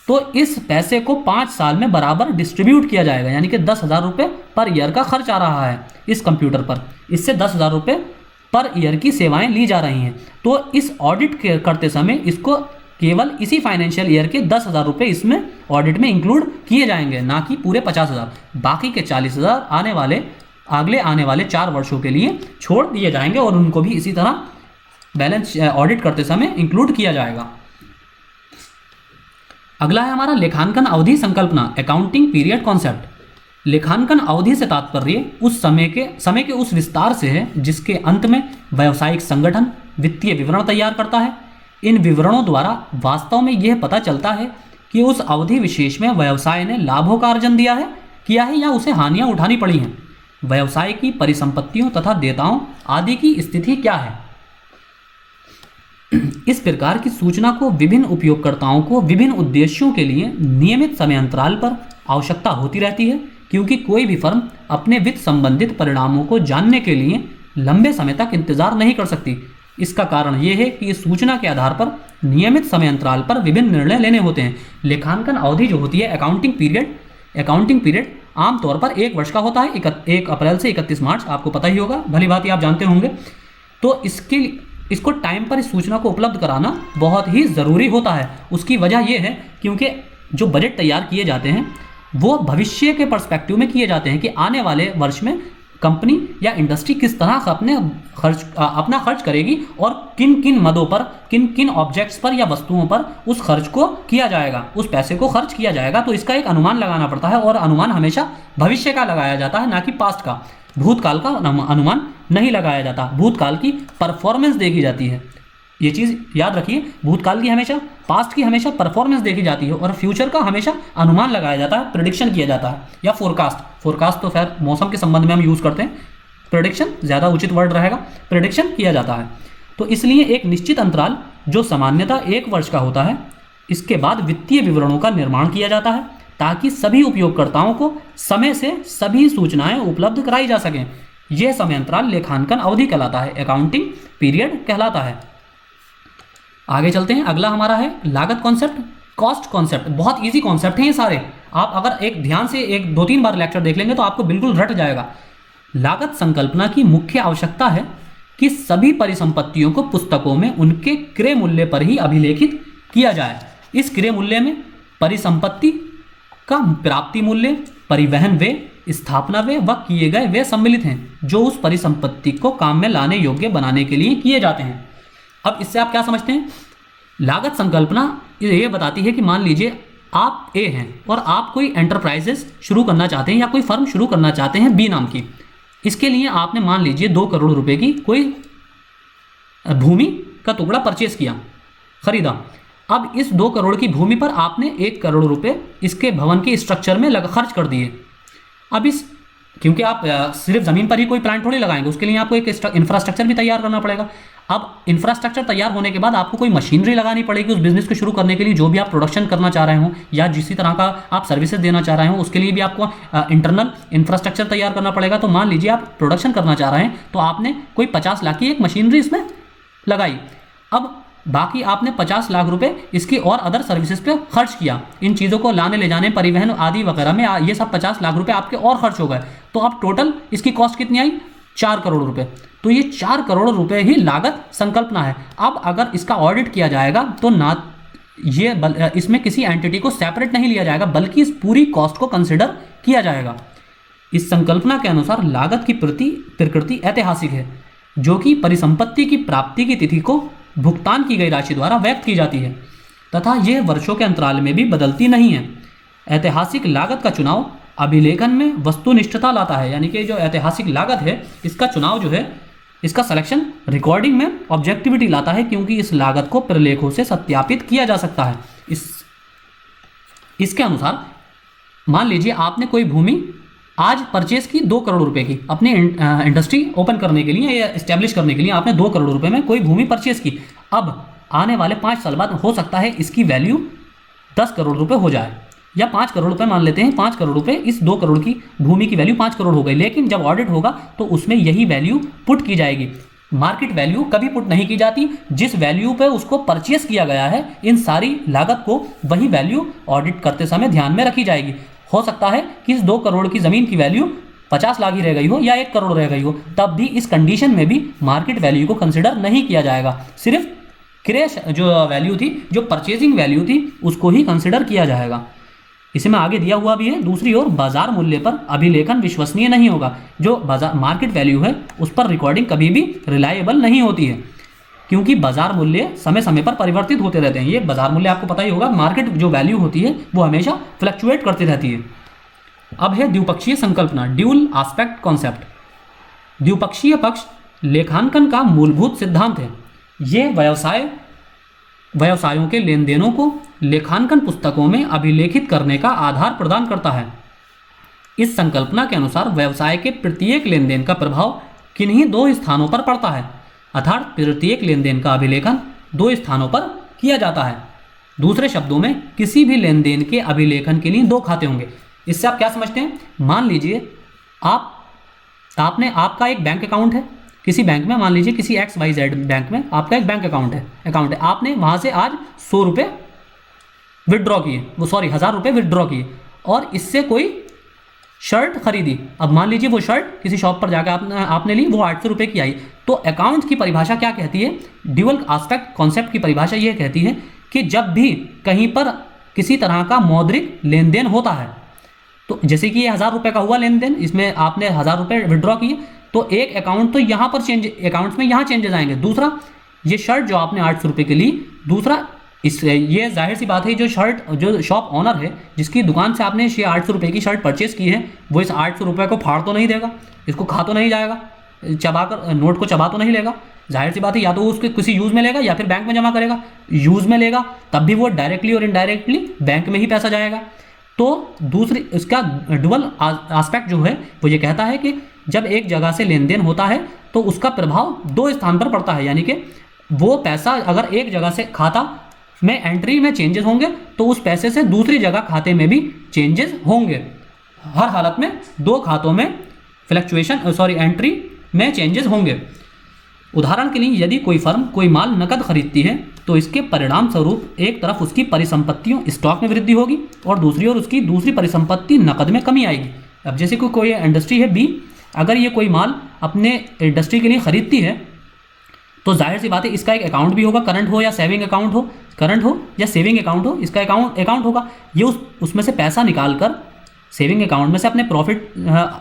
तो इस पैसे को 5 साल में बराबर डिस्ट्रीब्यूट किया जाएगा, यानी कि 10,000 रुपये पर ईयर का खर्च आ रहा है इस कंप्यूटर पर, इससे 10,000 रुपये पर ईयर की सेवाएं ली जा रही हैं। तो इस ऑडिट करते समय इसको केवल इसी फाइनेंशियल ईयर के 10,000 रुपये इसमें ऑडिट में इंक्लूड किए जाएंगे, ना कि पूरे 50,000। बाकी के 40,000 आने वाले 4 वर्षों के लिए छोड़ दिए जाएंगे, और उनको भी इसी तरह बैलेंस ऑडिट करते समय इंक्लूड किया जाएगा। अगला है हमारा लेखांकन अवधि संकल्पना, अकाउंटिंग पीरियड कॉन्सेप्ट। लेखांकन अवधि से तात्पर्य उस समय के उस विस्तार से है जिसके अंत में व्यावसायिक संगठन वित्तीय विवरण तैयार करता है। इन विवरणों द्वारा वास्तव में यह पता चलता है कि उस अवधि विशेष में व्यवसाय ने लाभों का अर्जन किया है या उसे हानियां उठानी पड़ी हैं, व्यवसाय की परिसंपत्तियों तथा देयताओं आदि की स्थिति क्या है। इस प्रकार की सूचना को विभिन्न उपयोगकर्ताओं को विभिन्न उद्देश्यों के लिए नियमित समय अंतराल पर आवश्यकता होती रहती है, क्योंकि कोई भी फर्म अपने वित्त संबंधित परिणामों को जानने के लिए लंबे समय तक इंतजार नहीं कर सकती। इसका कारण यह है कि इस सूचना के आधार पर नियमित समय अंतराल पर विभिन्न निर्णय लेने होते हैं। लेखांकन अवधि जो होती है, अकाउंटिंग पीरियड आमतौर पर 1 वर्ष का होता है, 1 अप्रैल से 31 मार्च, आपको पता ही होगा, भली बात आप जानते होंगे। तो इसको टाइम पर इस सूचना को उपलब्ध कराना बहुत ही ज़रूरी होता है। उसकी वजह यह है क्योंकि जो बजट तैयार किए जाते हैं वो भविष्य के पर्सपेक्टिव में किए जाते हैं कि आने वाले वर्ष में कंपनी या इंडस्ट्री किस तरह से अपना खर्च करेगी, और किन किन मदों पर, किन किन ऑब्जेक्ट्स पर या वस्तुओं पर उस खर्च को किया जाएगा, उस पैसे को खर्च किया जाएगा। तो इसका एक अनुमान लगाना पड़ता है, और अनुमान हमेशा भविष्य का लगाया जाता है, ना कि पास्ट का। भूतकाल का अनुमान नहीं लगाया जाता, भूतकाल की परफॉर्मेंस देखी जाती है। ये चीज़ याद रखिए, भूतकाल की हमेशा, पास्ट की हमेशा परफॉर्मेंस देखी जाती है, और फ्यूचर का हमेशा अनुमान लगाया जाता है, प्रेडिक्शन किया जाता है, या फोरकास्ट तो खैर मौसम के संबंध में हम यूज़ करते हैं, प्रेडिक्शन ज़्यादा उचित वर्ड रहेगा, प्रेडिक्शन किया जाता है। तो इसलिए एक निश्चित अंतराल जो सामान्यतः 1 वर्ष का होता है। इसके बाद वित्तीय विवरणों का निर्माण किया जाता है ताकि सभी उपयोगकर्ताओं को समय से सभी सूचनाएं उपलब्ध कराई जा सकें। यह समय अंतराल लेखांकन अवधि कहलाता है, अकाउंटिंग पीरियड कहलाता है। आगे चलते हैं, अगला हमारा है लागत कॉन्सेप्ट, कॉस्ट कॉन्सेप्ट। बहुत इजी कॉन्सेप्ट हैं ये सारे, आप अगर एक ध्यान से 1-2-3 बार लेक्चर देख लेंगे तो आपको बिल्कुल रट जाएगा। लागत संकल्पना की मुख्य आवश्यकता है कि सभी परिसंपत्तियों को पुस्तकों में उनके क्रय मूल्य पर ही अभिलेखित किया जाए। इस क्रय मूल्य में परिसंपत्ति का प्राप्ति मूल्य, परिवहन व्यय, स्थापना व्यय व किए गए व्यय सम्मिलित हैं, जो उस परिसंपत्ति को काम में लाने योग्य बनाने के लिए किए जाते हैं। अब इससे आप क्या समझते हैं? लागत संकल्पना ये बताती है कि मान लीजिए आप ए हैं और आप कोई एंटरप्राइजेस शुरू करना चाहते हैं या कोई फर्म शुरू करना चाहते हैं बी नाम की। इसके लिए आपने मान लीजिए 2 करोड़ रुपए की कोई भूमि का टुकड़ा परचेस किया, खरीदा। अब इस 2 करोड़ की भूमि पर आपने 1 करोड़ रुपए इसके भवन के स्ट्रक्चर में खर्च कर दिए। अब क्योंकि आप सिर्फ ज़मीन पर ही कोई प्लांट थोड़ी लगाएंगे, उसके लिए आपको एक इंफ्रास्ट्रक्चर भी तैयार करना पड़ेगा। अब इंफ्रास्ट्रक्चर तैयार होने के बाद आपको कोई मशीनरी लगानी पड़ेगी उस बिजनेस को शुरू करने के लिए, जो भी आप प्रोडक्शन करना चाह रहे हो या जिस तरह का आप सर्विसेज देना चाह रहे हो, उसके लिए भी आपको इंटरनल इंफ्रास्ट्रक्चर तैयार करना पड़ेगा। तो मान लीजिए आप प्रोडक्शन करना चाह रहे हैं तो आपने कोई 50 लाख की एक मशीनरी इसमें लगाई। अब बाकी आपने 50 लाख रुपए इसकी और अदर सर्विसेज पे खर्च किया। इन चीज़ों को लाने ले जाने, परिवहन आदि वगैरह में ये सब 50 लाख रुपए आपके और खर्च हो गए। तो अब टोटल इसकी कॉस्ट कितनी आई? 4 करोड़ रुपए। तो ये 4 करोड़ रुपए ही लागत संकल्पना है। अब अगर इसका ऑडिट किया जाएगा तो ना ये इसमें किसी एंटिटी को सेपरेट नहीं लिया जाएगा, बल्कि इस पूरी कॉस्ट को कंसिडर किया जाएगा। इस संकल्पना के अनुसार लागत की प्रकृति ऐतिहासिक है, जो कि परिसंपत्ति की प्राप्ति की तिथि को भुगतान की गई राशि द्वारा व्यक्त की जाती है तथा यह वर्षों के अंतराल में भी बदलती नहीं है। ऐतिहासिक लागत का चुनाव अभिलेखन में वस्तुनिष्ठता लाता है, यानी कि जो ऐतिहासिक लागत है इसका चुनाव जो है, इसका सिलेक्शन रिकॉर्डिंग में ऑब्जेक्टिविटी लाता है, क्योंकि इस लागत को प्रलेखों से सत्यापित किया जा सकता है। इसके अनुसार मान लीजिए आपने कोई भूमि आज परचेज की 2 करोड़ रुपए की, अपनी इंडस्ट्री ओपन करने के लिए या इस्टेब्लिश करने के लिए आपने 2 करोड़ रुपए में कोई भूमि परचेज की। अब आने वाले 5 साल बाद हो सकता है इसकी वैल्यू 10 करोड़ रुपए हो जाए, या 5 करोड़ रुपए मान लेते हैं। 5 करोड़ रुपए, इस 2 करोड़ की भूमि की वैल्यू 5 करोड़ हो गई। लेकिन जब ऑडिट होगा तो उसमें यही वैल्यू पुट की जाएगी। मार्केट वैल्यू कभी पुट नहीं की जाती। जिस वैल्यू पे उसको परचेस किया गया है, इन सारी लागत को वही वैल्यू ऑडिट करते समय ध्यान में रखी जाएगी। हो सकता है कि इस 2 करोड़ की ज़मीन की वैल्यू 50 लाख ही रह गई हो या 1 करोड़ रह गई हो, तब भी इस कंडीशन में भी मार्केट वैल्यू को कंसिडर नहीं किया जाएगा। सिर्फ क्रय जो वैल्यू थी, जो परचेजिंग वैल्यू थी, उसको ही कंसिडर किया जाएगा। इसे में आगे दिया हुआ भी है। दूसरी ओर बाजार मूल्य पर अभिलेखन विश्वसनीय नहीं होगा। जो बाजार मार्केट वैल्यू है उस पर रिकॉर्डिंग कभी भी रिलायबल नहीं होती है, क्योंकि बाजार मूल्य समय समय पर परिवर्तित होते रहते हैं। ये बाजार मूल्य आपको पता ही होगा, मार्केट जो वैल्यू होती है वो हमेशा फ्लक्चुएट करती रहती है। अब है द्विपक्षीय संकल्पना, ड्यूल एस्पेक्ट कॉन्सेप्ट। द्विपक्षीय पक्ष लेखांकन का मूलभूत सिद्धांत है। ये व्यवसायों के लेन देनों को लेखांकन पुस्तकों में अभिलेखित करने का आधार प्रदान करता है। इस संकल्पना के अनुसार व्यवसाय के प्रत्येक लेन देन का प्रभाव किन्हीं 2 स्थानों पर पड़ता है, अर्थात प्रत्येक लेन देन का अभिलेखन 2 स्थानों पर किया जाता है। दूसरे शब्दों में किसी भी लेन देन के अभिलेखन के लिए 2 खाते होंगे। इससे आप क्या समझते हैं? मान लीजिए आपका एक बैंक अकाउंट है किसी बैंक में, मान लीजिए किसी XYZ बैंक में आपका एक बैंक अकाउंट है। आपने वहाँ से आज 100 रुपये विदड्रॉ किए, 1000 रुपये विदड्रॉ किए और इससे कोई शर्ट खरीदी। अब मान लीजिए वो शर्ट किसी शॉप पर जाकर आपने ली, वो 800 रुपये की आई। तो अकाउंट की परिभाषा क्या कहती है? ड्यूअल एस्पेक्ट कॉन्सेप्ट की परिभाषा ये कहती है कि जब भी कहीं पर किसी तरह का मौद्रिक लेन देन होता है, तो जैसे कि ये 1000 रुपये का हुआ लेन देन, इसमें आपने 1000 रुपये विदड्रॉ किए, तो एक अकाउंट तो यहाँ पर अकाउंट्स में यहाँ चेंजेस आएंगे। दूसरा, ये शर्ट जो आपने 800 रुपये के ली, दूसरा ये जाहिर सी बात है जो शॉप ऑनर है, जिसकी दुकान से आपने ये 800 रुपये की शर्ट परचेस की है, वो इस 800 रुपये को फाड़ तो नहीं देगा, इसको खा तो नहीं जाएगा, चबाकर नोट को चबा तो नहीं लेगा। जाहिर सी बात है या तो उसके किसी यूज़ में लेगा या फिर बैंक में जमा करेगा। यूज़ में लेगा तब भी वो डायरेक्टली और इनडायरेक्टली बैंक में ही पैसा जाएगा। तो दूसरी इसका डुअल एस्पेक्ट जो है वो ये कहता है कि जब एक जगह से लेन देन होता है तो उसका प्रभाव 2 स्थान पर पड़ता है, यानी कि वो पैसा अगर एक जगह से खाता में एंट्री में चेंजेस होंगे तो उस पैसे से दूसरी जगह खाते में भी चेंजेस होंगे। हर हालत में दो खातों में एंट्री में चेंजेस होंगे। उदाहरण के लिए यदि कोई फर्म कोई माल नकद खरीदती है तो इसके परिणाम स्वरूप एक तरफ उसकी परिसंपत्तियों स्टॉक में वृद्धि होगी और दूसरी ओर उसकी दूसरी परिसंपत्ति नकद में कमी आएगी। अब जैसे कोई इंडस्ट्री है बी, अगर ये कोई माल अपने इंडस्ट्री के लिए खरीदती है तो जाहिर सी बात है इसका एक अकाउंट भी होगा, करंट हो या सेविंग अकाउंट हो, करंट हो या सेविंग अकाउंट हो, इसका अकाउंट होगा। ये उसमें से पैसा निकाल कर सेविंग अकाउंट में से अपने प्रॉफिट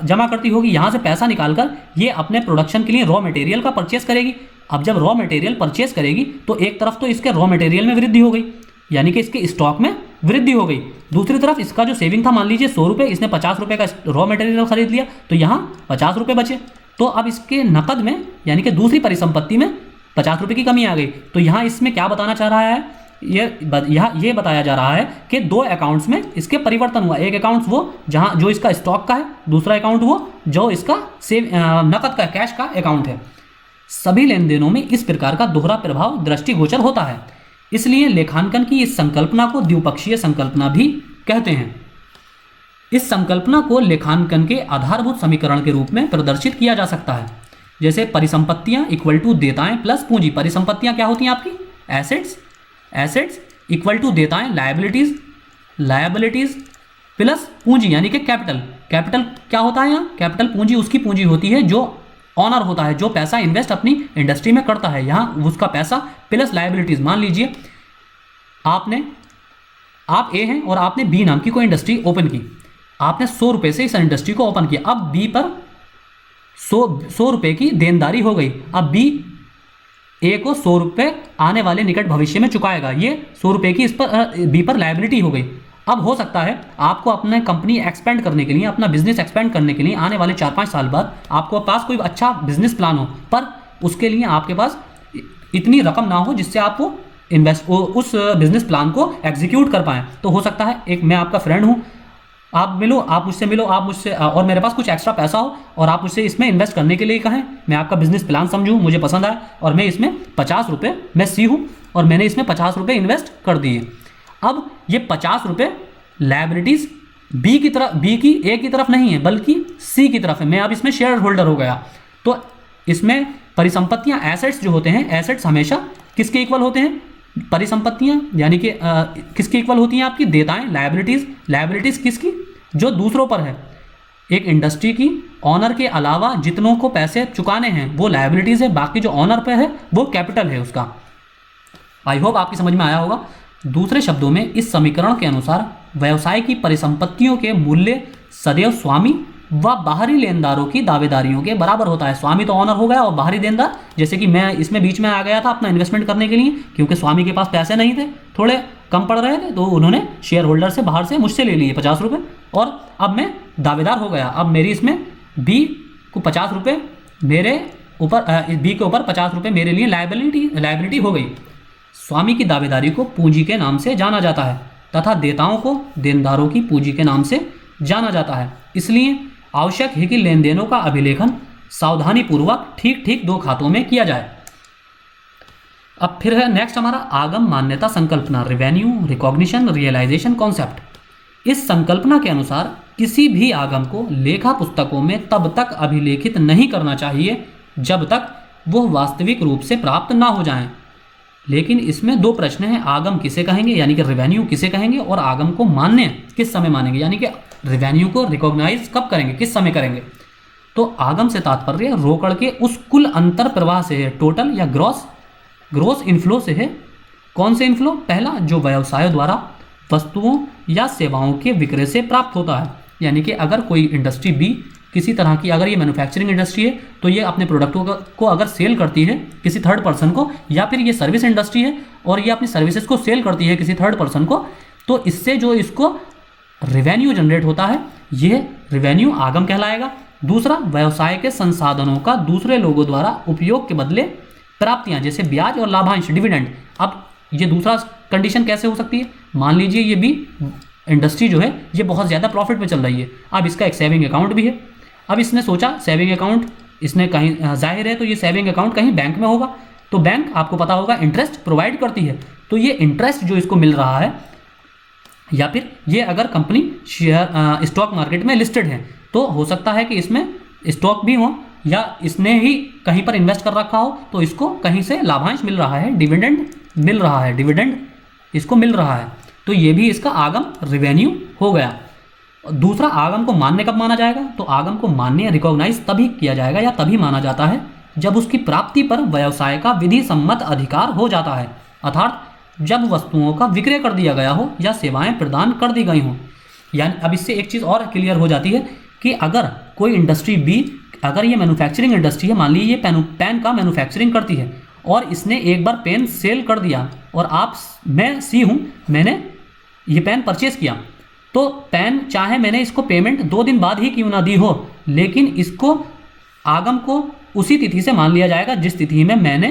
जमा करती होगी, यहाँ से पैसा निकालकर ये अपने प्रोडक्शन के लिए रॉ मटेरियल का परचेस करेगी। अब जब रॉ मटेरियल परचेस करेगी तो एक तरफ तो इसके रॉ मटेरियल में वृद्धि हो गई, यानी कि इसके स्टॉक में वृद्धि हो गई। दूसरी तरफ इसका जो सेविंग था, मान लीजिए 100 रुपये, इसने 50 रुपये का रॉ मटेरियल खरीद लिया तो यहाँ 50 रुपये बचे। तो अब इसके नकद में यानी कि दूसरी परिसंपत्ति में 50 रुपये की कमी आ गई। तो यहाँ इसमें क्या बताना चाह रहा है, ये बताया जा रहा है कि दो अकाउंट्स में इसके परिवर्तन हुआ। एक अकाउंट वो जहां जो इसका स्टॉक का है, दूसरा अकाउंट वो जो इसका नकद का कैश का अकाउंट है। सभी लेन देनों में इस प्रकार का दोहरा प्रभाव दृष्टिगोचर होता है। इसलिए लेखांकन की इस संकल्पना को द्विपक्षीय संकल्पना भी कहते हैं। इस संकल्पना को लेखांकन के आधारभूत समीकरण के रूप में प्रदर्शित किया जा सकता है। जैसे परिसंपत्तियां इक्वल टू देयताएं प्लस पूंजी। परिसंपत्तियां क्या होती हैं आपकी? एसेट्स इक्वल टू देयताएं लायबिलिटीज प्लस पूंजी यानी कि कैपिटल क्या होता है यहाँ? कैपिटल पूंजी उसकी पूंजी होती है जो ऑनर होता है, जो पैसा इन्वेस्ट अपनी इंडस्ट्री में करता है, यहाँ उसका पैसा प्लस लायबिलिटीज। मान लीजिए आप ए हैं और आपने बी नाम की कोई इंडस्ट्री ओपन की, आपने 100 रुपये से इस इंडस्ट्री को ओपन किया। अब बी पर 100 रुपये की देनदारी हो गई। अब बी ए को 100 रुपये आने वाले निकट भविष्य में चुकाएगा। ये 100 रुपये की इस पर बी पर लायबिलिटी हो गई। अब हो सकता है आपको अपने कंपनी एक्सपेंड करने के लिए, अपना बिजनेस एक्सपेंड करने के लिए आने वाले 4-5 साल बाद आपको पास कोई अच्छा बिजनेस प्लान हो, पर उसके लिए आपके पास इतनी रकम ना हो जिससे आप उस बिजनेस प्लान को एग्जीक्यूट कर पाएँ। तो हो सकता है मैं आपका फ्रेंड हूँ, आप मुझसे और मेरे पास कुछ एक्स्ट्रा पैसा हो और आप मुझसे इसमें इन्वेस्ट करने के लिए कहें। मैं आपका बिजनेस प्लान समझूं, मुझे पसंद आए और मैं इसमें 50 रुपये, मैं सी हूँ और मैंने इसमें 50 रुपये इन्वेस्ट कर दिए। अब ये 50 रुपये लायबिलिटीज़ बी की ए की तरफ नहीं है बल्कि सी की तरफ है। मैं अब इसमें शेयर होल्डर हो गया। तो इसमें परिसंपत्तियाँ, एसेट्स जो होते हैं, एसेट्स हमेशा किसके इक्वल होते हैं? परिसंपत्तियां यानी कि किसकी इक्वल होती हैं? आपकी देयताएं, लायबिलिटीज किसकी? जो दूसरों पर है। एक इंडस्ट्री की ऑनर के अलावा जितनों को पैसे चुकाने हैं वो लायबिलिटीज है, बाकी जो ऑनर पे है वो कैपिटल है उसका। आई होप आपकी समझ में आया होगा। दूसरे शब्दों में इस समीकरण के अनुसार व्यवसाय की परिसंपत्तियों के मूल्य सदैव स्वामी व बाहरी लेनदारों की दावेदारियों के बराबर होता है। स्वामी तो ऑनर हो गया और बाहरी देनदार, जैसे कि मैं इसमें बीच में आ गया था अपना इन्वेस्टमेंट करने के लिए, क्योंकि स्वामी के पास पैसे नहीं थे, थोड़े कम पड़ रहे थे, तो उन्होंने शेयर होल्डर से बाहर से मुझसे ले लिए 50 रुपये और अब मैं दावेदार हो गया। अब मेरी इसमें बी को 50 रुपये मेरे ऊपर, बी के ऊपर 50 रुपये मेरे लिए लायबिलिटी हो गई। स्वामी की दावेदारी को पूंजी के नाम से जाना जाता है तथा देयताओं को देनदारों की पूंजी के नाम से जाना जाता है। इसलिए आवश्यक है कि लेन देनों का अभिलेखन सावधानी पूर्वक ठीक दो खातों में किया जाए। अब फिर है नेक्स्ट हमारा आगम मान्यता संकल्पना, रेवेन्यू रिकॉग्निशन रियलाइजेशन कॉन्सेप्ट। इस संकल्पना के अनुसार किसी भी आगम को लेखा पुस्तकों में तब तक अभिलेखित नहीं करना चाहिए जब तक वह वास्तविक रूप से प्राप्त ना हो जाएं। लेकिन इसमें दो प्रश्न हैं, आगम किसे कहेंगे यानी कि रेवेन्यू किसे कहेंगे, और आगम को मान्य किस समय मानेंगे यानी कि रेवेन्यू को रिकॉग्नाइज कब करेंगे, किस समय करेंगे। तो आगम से तात्पर्य रोकड़ के उस कुल अंतर प्रवाह से है, टोटल या ग्रॉस इनफ्लो से है। कौन से इनफ्लो? पहला जो व्यवसाय द्वारा वस्तुओं या सेवाओं के विक्रय से प्राप्त होता है, यानी कि अगर कोई इंडस्ट्री बी किसी तरह की, अगर ये मैन्युफैक्चरिंग इंडस्ट्री है तो ये अपने प्रोडक्टों को अगर सेल करती है किसी थर्ड पर्सन को, या फिर ये सर्विस इंडस्ट्री है और ये अपनी सर्विसेज को सेल करती है किसी थर्ड पर्सन को, तो इससे जो इसको रेवेन्यू जनरेट होता है ये रेवेन्यू आगम कहलाएगा। दूसरा, व्यवसाय के संसाधनों का दूसरे लोगों द्वारा उपयोग के बदले प्राप्तियां, जैसे ब्याज और लाभांश, डिविडेंड। अब ये दूसरा कंडीशन कैसे हो सकती है? मान लीजिए ये भी इंडस्ट्री जो है ये बहुत ज़्यादा प्रॉफिट में चल रही है, अब इसका एक सेविंग अकाउंट भी है। अब इसने सोचा सेविंग अकाउंट, इसने कहीं जाहिर है तो ये सेविंग अकाउंट कहीं बैंक में होगा, तो बैंक आपको पता होगा इंटरेस्ट प्रोवाइड करती है। तो ये इंटरेस्ट जो इसको मिल रहा है, या फिर ये अगर कंपनी शेयर स्टॉक मार्केट में लिस्टेड है तो हो सकता है कि इसमें स्टॉक भी हो या इसने ही कहीं पर इन्वेस्ट कर रखा हो, तो इसको कहीं से लाभांश मिल रहा है, डिविडेंड मिल रहा है, डिविडेंड इसको मिल रहा है, तो ये भी इसका आगम रेवेन्यू हो गया। दूसरा, आगम को मान्य कब माना जाएगा? तो आगम को मान्य रिकॉग्नाइज तभी किया जाएगा या तभी माना जाता है जब उसकी प्राप्ति पर व्यवसाय का विधि सम्मत अधिकार हो जाता है, अर्थात जब वस्तुओं का विक्रय कर दिया गया हो या सेवाएं प्रदान कर दी गई हों। यानी अब इससे एक चीज़ और क्लियर हो जाती है कि अगर कोई इंडस्ट्री बी, अगर ये मैन्युफैक्चरिंग इंडस्ट्री है, मान लीजिए ये पेन का मैन्युफैक्चरिंग करती है और इसने एक बार पेन सेल कर दिया और मैं सी हूँ, मैंने ये पेन परचेज़ किया, तो पेन चाहे मैंने इसको पेमेंट 2 दिन बाद ही क्यों ना दी हो, लेकिन इसको आगम को उसी तिथि से मान लिया जाएगा जिस तिथि में मैंने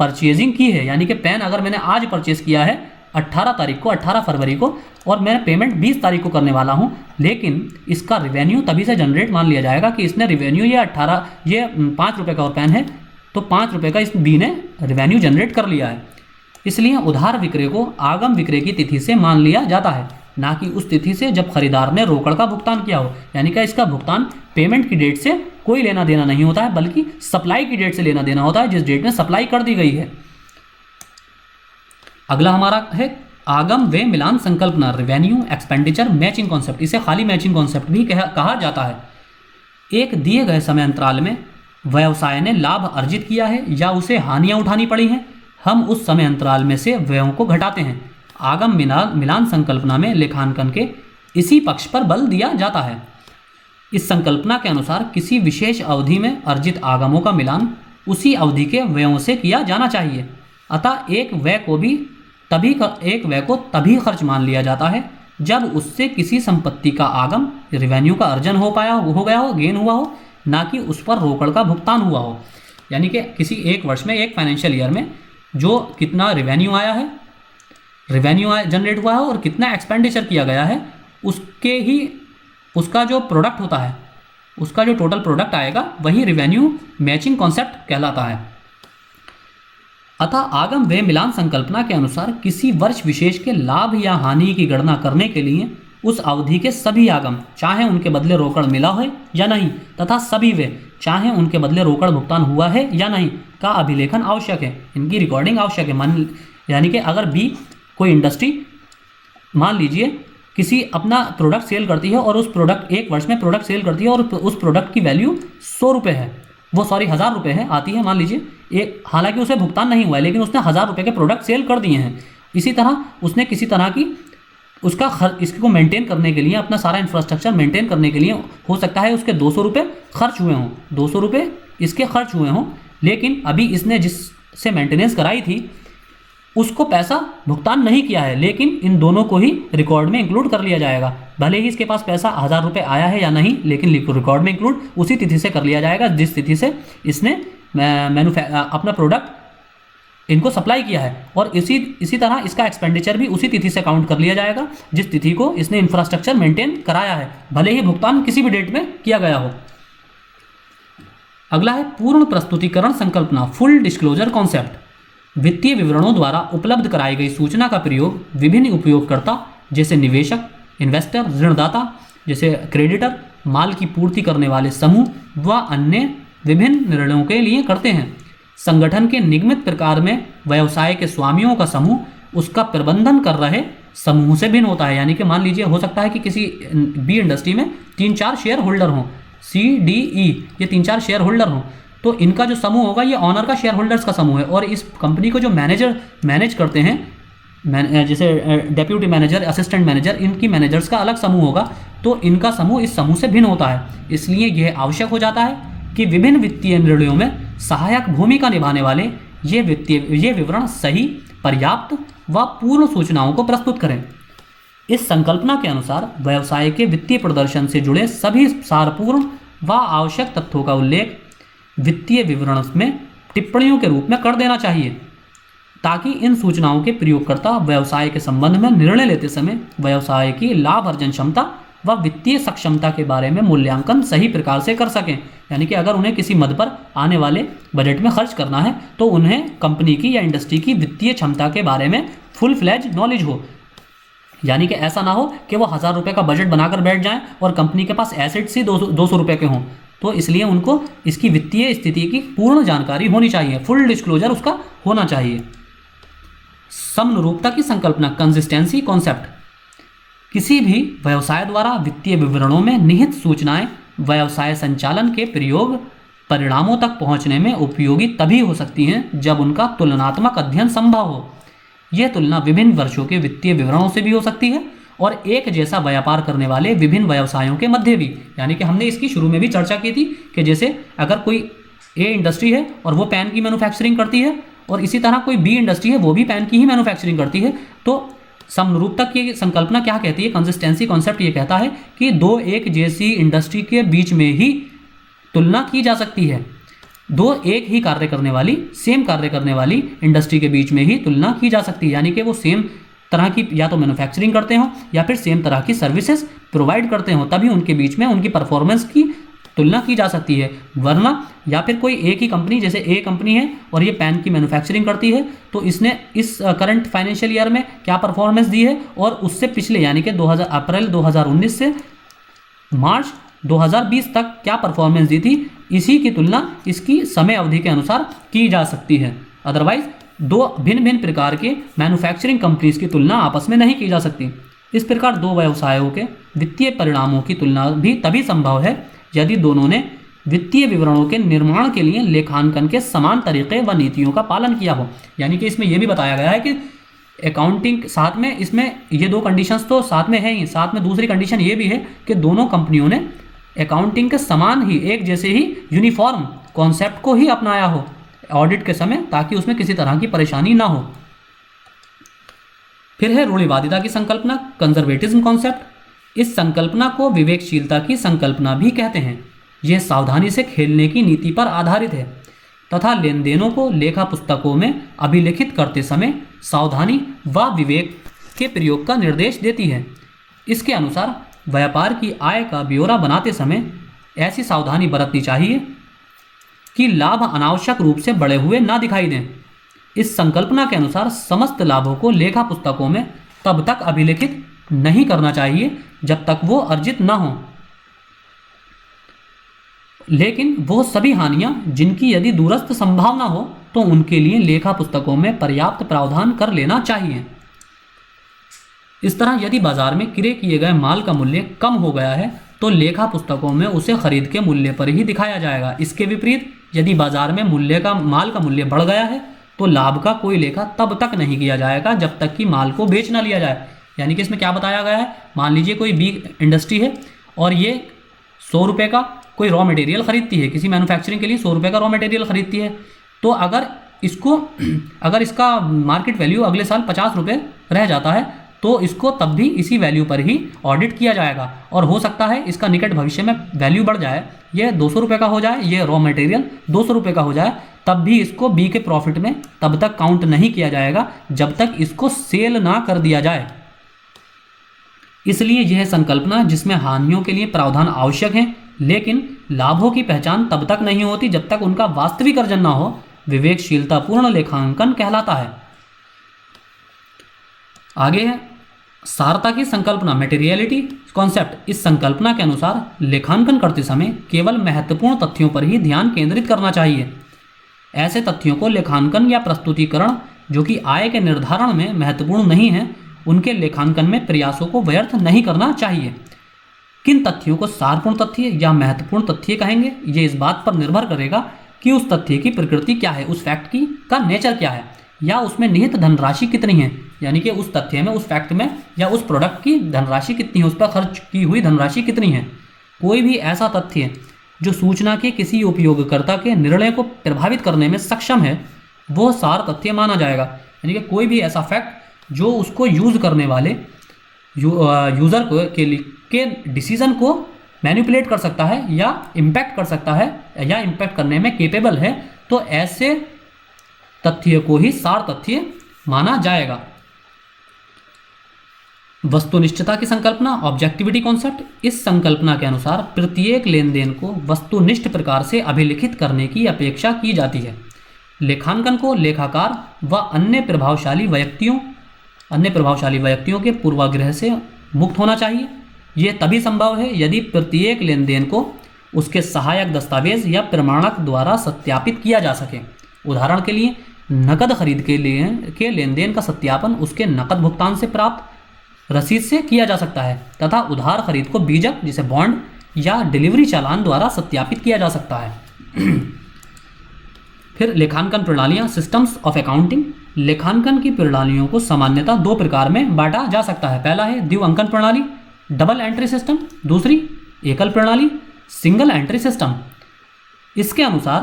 परचेजिंग की है। यानी कि पेन अगर मैंने आज परचेज़ किया है 18 तारीख को, 18 फरवरी को, और मैं पेमेंट 20 तारीख को करने वाला हूं, लेकिन इसका रेवेन्यू तभी से जनरेट मान लिया जाएगा कि इसने रेवेन्यू ये 5 रुपये का और पेन है तो 5 रुपये का इस बी ने रेवेन्यू जनरेट कर लिया है। इसलिए उधार विक्रय को आगम विक्रय की तिथि से मान लिया जाता है, ना कि उस तिथि से जब खरीदार ने रोकड़ का भुगतान किया हो। यानी कि इसका भुगतान पेमेंट की डेट से कोई लेना देना नहीं होता है, बल्कि सप्लाई की डेट से लेना देना होता है, जिस डेट में सप्लाई कर दी गई है। अगला हमारा है आगम व्यय मिलान संकल्पना, रेवेन्यू एक्सपेंडिचर मैचिंग कॉन्सेप्ट। इसे खाली मैचिंग कॉन्सेप्ट भी कहा जाता है। एक दिए गए समय अंतराल में व्यवसाय ने लाभ अर्जित किया है या उसे हानियां उठानी पड़ी हैं, हम उस समय अंतराल में से व्ययों को घटाते हैं। आगम मिलान संकल्पना में लेखांकन के इसी पक्ष पर बल दिया जाता है। इस संकल्पना के अनुसार किसी विशेष अवधि में अर्जित आगमों का मिलान उसी अवधि के व्ययों से किया जाना चाहिए। अतः एक व्यय को तभी खर्च मान लिया जाता है जब उससे किसी संपत्ति का आगम, रेवेन्यू का अर्जन हो गया हो, गेन हुआ हो, ना कि उस पर रोकड़ का भुगतान हुआ हो। यानी कि किसी एक वर्ष में, एक फाइनेंशियल ईयर में जो कितना रेवेन्यू आया है, रेवेन्यू जनरेट हुआ है और कितना एक्सपेंडिचर किया गया है, उसका जो प्रोडक्ट होता है, उसका जो टोटल प्रोडक्ट आएगा वही रेवेन्यू मैचिंग कॉन्सेप्ट कहलाता है। अतः आगम व्यय मिलान संकल्पना के अनुसार किसी वर्ष विशेष के लाभ या हानि की गणना करने के लिए उस अवधि के सभी आगम, चाहे उनके बदले रोकड़ मिला है या नहीं, तथा सभी व्यय, चाहे उनके बदले रोकड़ भुगतान हुआ है या नहीं, का अभिलेखन आवश्यक है, इनकी रिकॉर्डिंग आवश्यक है। यानी कि अगर बी कोई इंडस्ट्री मान लीजिए किसी अपना प्रोडक्ट सेल करती है और उस प्रोडक्ट एक वर्ष में प्रोडक्ट सेल करती है और उस प्रोडक्ट की वैल्यू 100 रुपये है, वो 1000 रुपये है आती है मान लीजिए, एक हालांकि उसे भुगतान नहीं हुआ है लेकिन उसने 1000 रुपये के प्रोडक्ट सेल कर दिए हैं। इसी तरह उसने किसी तरह की उसका इसको मेंटेन करने के लिए, अपना सारा इंफ्रास्ट्रक्चर मेंटेन करने के लिए हो सकता है उसके 200 रुपये खर्च हुए हों, 200 रुपये इसके खर्च हुए हों, लेकिन अभी इसने जिससे मेंटेनेंस कराई थी उसको पैसा भुगतान नहीं किया है, लेकिन इन दोनों को ही रिकॉर्ड में इंक्लूड कर लिया जाएगा। भले ही इसके पास पैसा 1000 रुपये आया है या नहीं, लेकिन रिकॉर्ड में इंक्लूड उसी तिथि से कर लिया जाएगा जिस तिथि से इसने अपना प्रोडक्ट इनको सप्लाई किया है, और इसी तरह इसका एक्सपेंडिचर भी उसी तिथि से काउंट कर लिया जाएगा जिस तिथि को इसने इंफ्रास्ट्रक्चर मेंटेन कराया है, भले ही भुगतान किसी भी डेट में किया गया हो। अगला है पूर्ण प्रस्तुतिकरण संकल्पना, फुल डिस्क्लोजर कॉन्सेप्ट। वित्तीय विवरणों द्वारा उपलब्ध कराई गई सूचना का प्रयोग विभिन्न उपयोगकर्ता जैसे निवेशक, इन्वेस्टर, ऋणदाता जैसे क्रेडिटर, माल की पूर्ति करने वाले समूह व अन्य विभिन्न निर्णयों के लिए करते हैं। संगठन के निगमित प्रकार में व्यवसाय के स्वामियों का समूह उसका प्रबंधन कर रहे समूह से भिन्न होता है। यानी कि मान लीजिए हो सकता है कि किसी बी इंडस्ट्री में 3-4 शेयर होल्डर हों, CDE ये 3-4 शेयर होल्डर हों, तो इनका जो समूह होगा ये ऑनर का शेयर होल्डर्स का समूह है, और इस कंपनी को जो मैनेज करते हैं, जैसे डेप्यूटी मैनेजर, असिस्टेंट मैनेजर, इनकी मैनेजर्स का अलग समूह होगा, तो इनका समूह इस समूह से भिन्न होता है। इसलिए यह आवश्यक हो जाता है कि विभिन्न वित्तीय निर्णयों में सहायक भूमिका निभाने वाले ये विवरण सही, पर्याप्त व पूर्ण सूचनाओं को प्रस्तुत करें। इस संकल्पना के अनुसार व्यवसाय के वित्तीय प्रदर्शन से जुड़े सभी सारपूर्ण व आवश्यक तथ्यों का उल्लेख वित्तीय विवरण में टिप्पणियों के रूप में कर देना चाहिए, ताकि इन सूचनाओं के प्रयोगकर्ता व्यवसाय के संबंध में निर्णय लेते समय व्यवसाय की लाभ अर्जन क्षमता व वित्तीय सक्षमता के बारे में मूल्यांकन सही प्रकार से कर सकें। यानी कि अगर उन्हें किसी मद पर आने वाले बजट में खर्च करना है तो उन्हें कंपनी की या इंडस्ट्री की वित्तीय क्षमता के बारे में फुल फ्लैज नॉलेज हो। यानी कि ऐसा ना हो कि वो 1000 रुपये का बजट बनाकर बैठ जाएं और कंपनी के पास एसेट्स ही 200 रुपये के हों। तो इसलिए उनको इसकी वित्तीय स्थिति की पूर्ण जानकारी होनी चाहिए, फुल डिस्क्लोजर उसका होना चाहिए। समनुरूपता की संकल्पना, कंसिस्टेंसी कॉन्सेप्ट, किसी भी व्यवसाय द्वारा वित्तीय विवरणों में निहित सूचनाएं व्यवसाय संचालन के प्रयोग परिणामों तक पहुंचने में उपयोगी तभी हो सकती हैं जब उनका तुलनात्मक अध्ययन संभव हो। यह तुलना विभिन्न वर्षों के वित्तीय विवरणों से भी हो सकती है और एक जैसा व्यापार करने वाले विभिन्न व्यवसायों के मध्य भी। यानी कि हमने इसकी शुरू में भी चर्चा की थी कि जैसे अगर कोई ए इंडस्ट्री है और वो पेन की मैन्युफैक्चरिंग करती है और इसी तरह कोई बी इंडस्ट्री है वो भी पेन की ही मैन्युफैक्चरिंग करती है, तो समरूपता की संकल्पना क्या कहती है, कंसिस्टेंसी कॉन्सेप्ट ये कहता है कि दो एक जैसी इंडस्ट्री के बीच में ही तुलना की जा सकती है। दो एक ही कार्य करने वाली, सेम कार्य करने वाली इंडस्ट्री के बीच में ही तुलना की जा सकती है। यानी कि वो सेम तरह की या तो मैन्युफैक्चरिंग करते हो या फिर सेम तरह की सर्विसेज प्रोवाइड करते हो, तभी उनके बीच में उनकी परफॉर्मेंस की तुलना की जा सकती है। वरना या फिर कोई एक ही कंपनी, जैसे ए कंपनी है और ये पेन की मैन्युफैक्चरिंग करती है, तो इसने इस करंट फाइनेंशियल ईयर में क्या परफॉर्मेंस दी है और उससे पिछले यानी कि अप्रैल 2019 से मार्च 2020 तक क्या परफॉर्मेंस दी थी, इसी की तुलना इसकी समय अवधि के अनुसार की जा सकती है। अदरवाइज दो भिन्न भिन्न प्रकार के मैन्युफैक्चरिंग कंपनीज की तुलना आपस में नहीं की जा सकती। इस प्रकार दो व्यवसायों के वित्तीय परिणामों की तुलना भी तभी संभव है यदि दोनों ने वित्तीय विवरणों के निर्माण के लिए लेखांकन के समान तरीके व नीतियों का पालन किया हो। यानी कि इसमें यह भी बताया गया है कि अकाउंटिंग साथ में, इसमें ये दो कंडीशंस तो साथ में है ही, साथ में दूसरी कंडीशन ये भी है कि दोनों कंपनियों ने अकाउंटिंग के समान ही, एक जैसे ही यूनिफॉर्म कॉन्सेप्ट को ही अपनाया हो ऑडिट के समय, ताकि उसमें किसी तरह की परेशानी ना हो। फिर है रूढ़िवादिता की संकल्पना, कंजर्वेटिज्म कॉन्सेप्ट। इस संकल्पना को विवेकशीलता की संकल्पना भी कहते हैं। यह सावधानी से खेलने की नीति पर आधारित है तथा लेन देनों को लेखा पुस्तकों में अभिलेखित करते समय सावधानी व विवेक के प्रयोग का निर्देश देती है। इसके अनुसार व्यापार की आय का ब्यौरा बनाते समय ऐसी सावधानी बरतनी चाहिए कि लाभ अनावश्यक रूप से बढ़े हुए ना दिखाई दें। इस संकल्पना के अनुसार समस्त लाभों को लेखा पुस्तकों में तब तक अभिलेखित नहीं करना चाहिए जब तक वो अर्जित न हो, लेकिन वो सभी हानियां जिनकी यदि दूरस्थ संभावना हो तो उनके लिए लेखा पुस्तकों में पर्याप्त प्रावधान कर लेना चाहिए। इस तरह यदि बाजार में क्रय किए गए माल का मूल्य कम हो गया है तो लेखा पुस्तकों में उसे खरीद के मूल्य पर ही दिखाया जाएगा। इसके विपरीत यदि बाजार में माल का मूल्य बढ़ गया है तो लाभ का कोई लेखा तब तक नहीं किया जाएगा जब तक कि माल को बेच ना लिया जाए। यानी कि इसमें क्या बताया गया है, मान लीजिए कोई बी इंडस्ट्री है और ये 100 रुपये का कोई रॉ मटेरियल खरीदती है, किसी मैन्युफैक्चरिंग के लिए 100 रुपये का रॉ मटेरियल खरीदती है, तो अगर इसका मार्केट वैल्यू अगले साल 50 रुपये रह जाता है तो इसको तब भी इसी वैल्यू पर ही ऑडिट किया जाएगा। और हो सकता है इसका निकट भविष्य में वैल्यू बढ़ जाए, ये 200 रुपये का हो जाए, ये रॉ मटेरियल 200 रुपये का हो जाए, तब भी इसको बी के प्रॉफिट में तब तक काउंट नहीं किया जाएगा जब तक इसको सेल ना कर दिया जाए। इसलिए यह संकल्पना जिसमें हानियों के लिए प्रावधान आवश्यक है लेकिन लाभों की पहचान तब तक नहीं होती जब तक उनका वास्तविक अर्जन ना हो, विवेकशीलतापूर्ण लेखांकन कहलाता है। आगे है सारता की संकल्पना, मटेरियलिटी कॉन्सेप्ट। इस संकल्पना के अनुसार लेखांकन करते समय केवल महत्वपूर्ण तथ्यों पर ही ध्यान केंद्रित करना चाहिए। ऐसे तथ्यों को लेखांकन या प्रस्तुतिकरण जो कि आय के निर्धारण में महत्वपूर्ण नहीं है, उनके लेखांकन में प्रयासों को व्यर्थ नहीं करना चाहिए। किन तथ्यों को सारपूर्ण तथ्य या महत्वपूर्ण तथ्य कहेंगे, ये इस बात पर निर्भर करेगा कि उस तथ्य की प्रकृति क्या है, उस फैक्ट की का नेचर क्या है, या उसमें निहित धनराशि कितनी है। यानी कि उस तथ्य में, उस फैक्ट में या उस प्रोडक्ट की धनराशि कितनी है, उस पर खर्च की हुई धनराशि कितनी है। कोई भी ऐसा तथ्य जो सूचना के किसी उपयोगकर्ता के निर्णय को प्रभावित करने में सक्षम है वो सार तथ्य माना जाएगा। यानी कि कोई भी ऐसा फैक्ट जो उसको यूज करने वाले यूज़र के डिसीजन को मैनिपुलेट कर सकता है या इम्पैक्ट कर सकता है या इम्पैक्ट करने में केपेबल है, तो ऐसे तथ्य को ही सार तथ्य माना जाएगा। वस्तुनिष्ठता की संकल्पना, ऑब्जेक्टिविटी कॉन्सेप्ट। इस संकल्पना के अनुसार प्रत्येक लेन देन को वस्तुनिष्ठ प्रकार से अभिलिखित करने की अपेक्षा की जाती है। लेखांकन को लेखाकार व अन्य प्रभावशाली व्यक्तियों के पूर्वाग्रह से मुक्त होना चाहिए। यह तभी संभव है यदि प्रत्येक लेन देन को उसके सहायक दस्तावेज या प्रमाणक द्वारा सत्यापित किया जा सके। उदाहरण के लिए नकद खरीद के लेन देन का सत्यापन उसके नकद भुगतान से प्राप्त रसीद से किया जा सकता है तथा उधार खरीद को बीजक जिसे बॉन्ड या डिलीवरी चालान द्वारा सत्यापित किया जा सकता है। फिर लेखांकन प्रणालियाँ, सिस्टम्स ऑफ अकाउंटिंग। लेखांकन की प्रणालियों को सामान्यतः दो प्रकार में बांटा जा सकता है। पहला है द्विअंकन प्रणाली, डबल एंट्री सिस्टम। दूसरी एकल प्रणाली, सिंगल एंट्री सिस्टम। इसके अनुसार